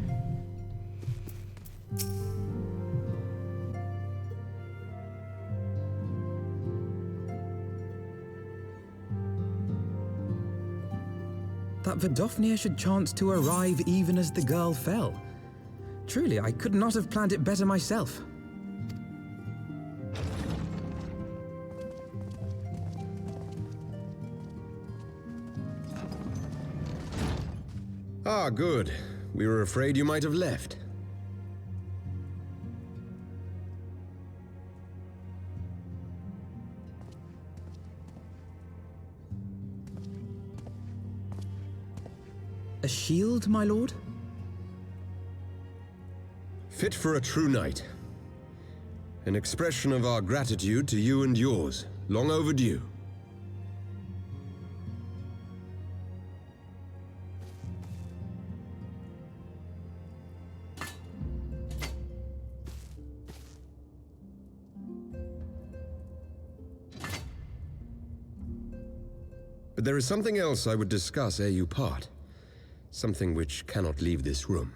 That Vidofnir should chance to arrive even as the girl fell. Truly, I could not have planned it better myself. Ah, good. We were afraid you might have left. A shield, my lord? Fit for a true knight. An expression of our gratitude to you and yours, long overdue. But there is something else I would discuss ere you part. Something which cannot leave this room.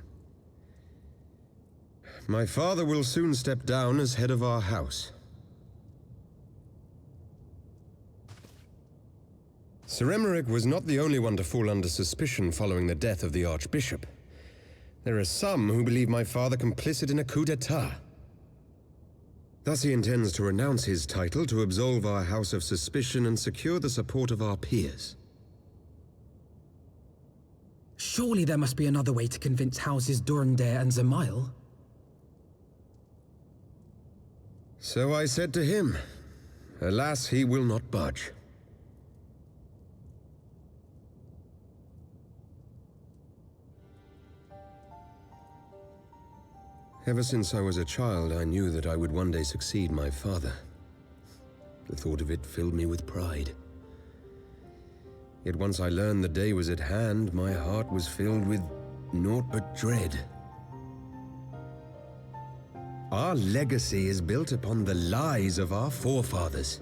My father will soon step down as head of our house. Sir Aymeric was not the only one to fall under suspicion following the death of the Archbishop. There are some who believe my father complicit in a coup d'etat. Thus he intends to renounce his title to absolve our house of suspicion and secure the support of our peers. Surely there must be another way to convince houses Durandare and Zamail. So I said to him. Alas, he will not budge. Ever since I was a child, I knew that I would one day succeed my father. The thought of it filled me with pride. Yet once I learned the day was at hand, my heart was filled with naught but dread. Our legacy is built upon the lies of our forefathers.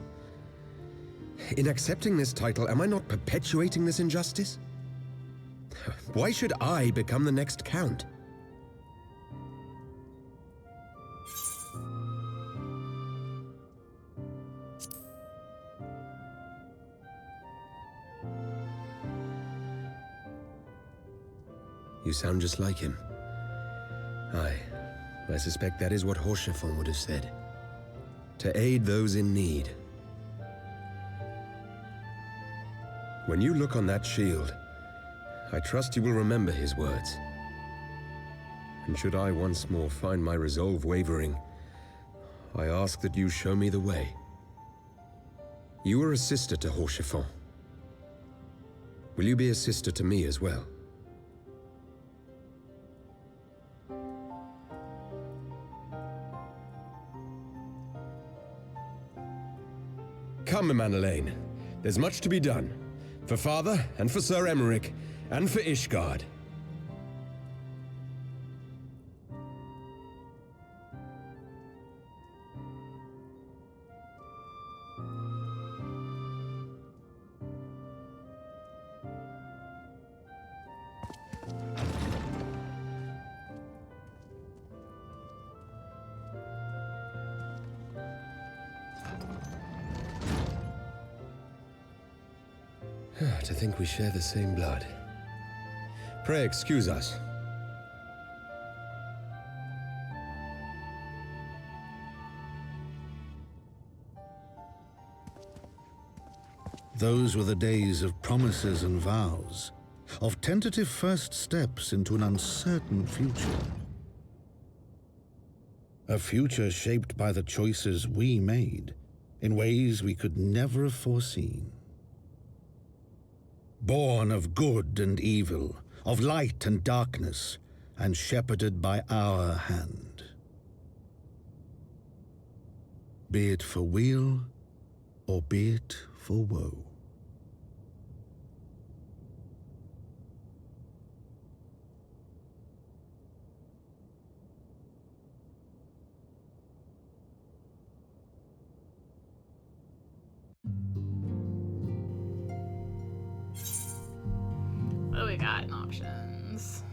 In accepting this title, am I not perpetuating this injustice? Why should I become the next count? You sound just like him. Aye, I suspect that is what Horschiffon would have said. To aid those in need. When you look on that shield, I trust you will remember his words. And should I once more find my resolve wavering, I ask that you show me the way. You are a sister to Horschiffon. Will you be a sister to me as well? Come, Manelaine. There's much to be done. For Father, and for Sir Aymeric, and for Ishgard. To think we share the same blood. Pray excuse us. Those were the days of promises and vows, of tentative first steps into an uncertain future. A future shaped by the choices we made, in ways we could never have foreseen. Born of good and evil, of light and darkness, and shepherded by our hand. Be it for weal, or be it for woe. What do we got in options?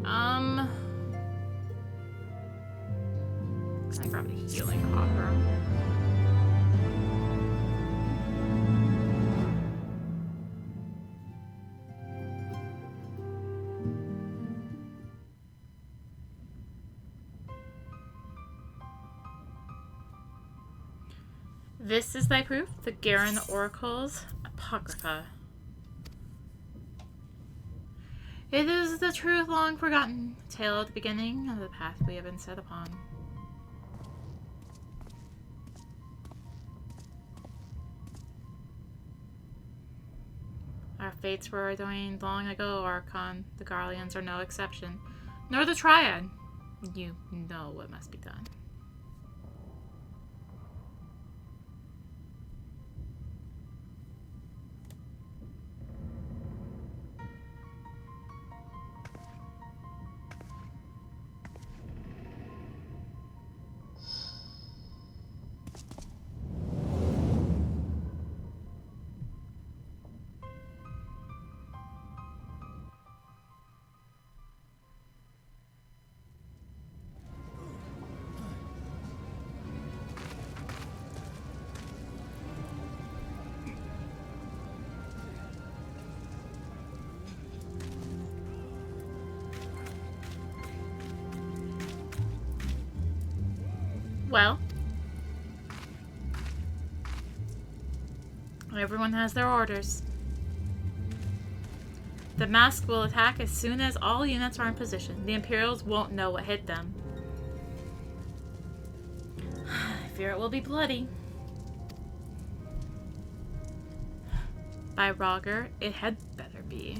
I grab the healing copper. This is thy proof, the Garen Oracle's Apocrypha. It is the truth long forgotten, tale at the beginning of the path we have been set upon. Our fates were ordained long ago, Archon. The Garleans are no exception, nor the Triad. You know what must be done. Well, everyone has their orders. The mask will attack as soon as all units are in position. The Imperials won't know what hit them. I fear it will be bloody. By Roger, it had better be.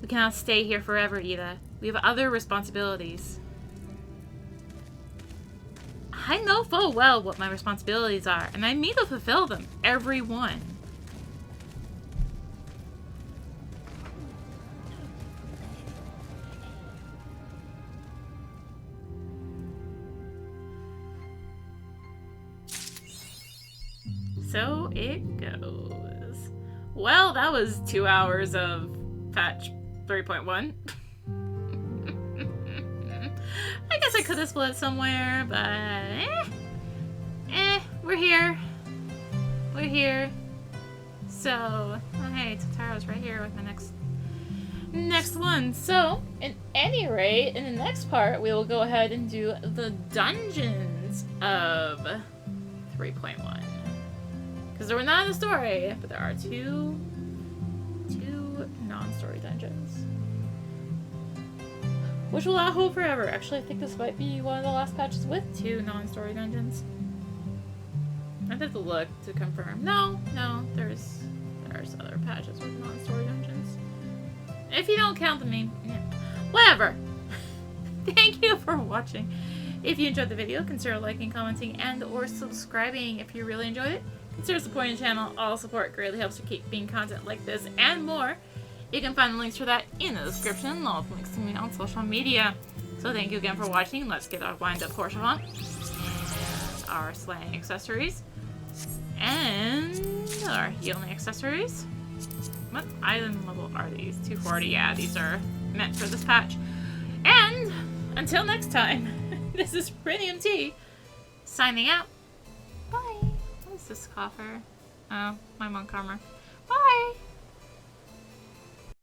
We cannot stay here forever, Ida. We have other responsibilities. I know full well what my responsibilities are, and I mean to fulfill them, every one. So it goes. Well, that was 2 hours of patch 3.1. I guess I could have split somewhere, but we're here. We're here. So, oh hey, Tataro's right here with my next one. So, at any rate, in the next part, we will go ahead and do the dungeons of 3.1. Because we're not in the story, but there are two non-story dungeons. Which will not hold forever. Actually, I think this might be one of the last patches with 2 non-story dungeons. I'd have to look to confirm. No, there's other patches with non-story dungeons. If you don't count them, yeah. Whatever. Thank you for watching. If you enjoyed the video, consider liking, commenting, and or subscribing if you really enjoyed it. Consider supporting the channel. All support greatly helps to keep being content like this and more. You can find the links for that in the description, along with links to me on social media. So thank you again for watching. Let's get our wind-up Porsche on. And our slaying accessories. And our healing accessories. What item level are these? 240. Yeah, these are meant for this patch. And until next time, this is rinimt signing out. Bye. What is this coffer? Oh, my monk armor.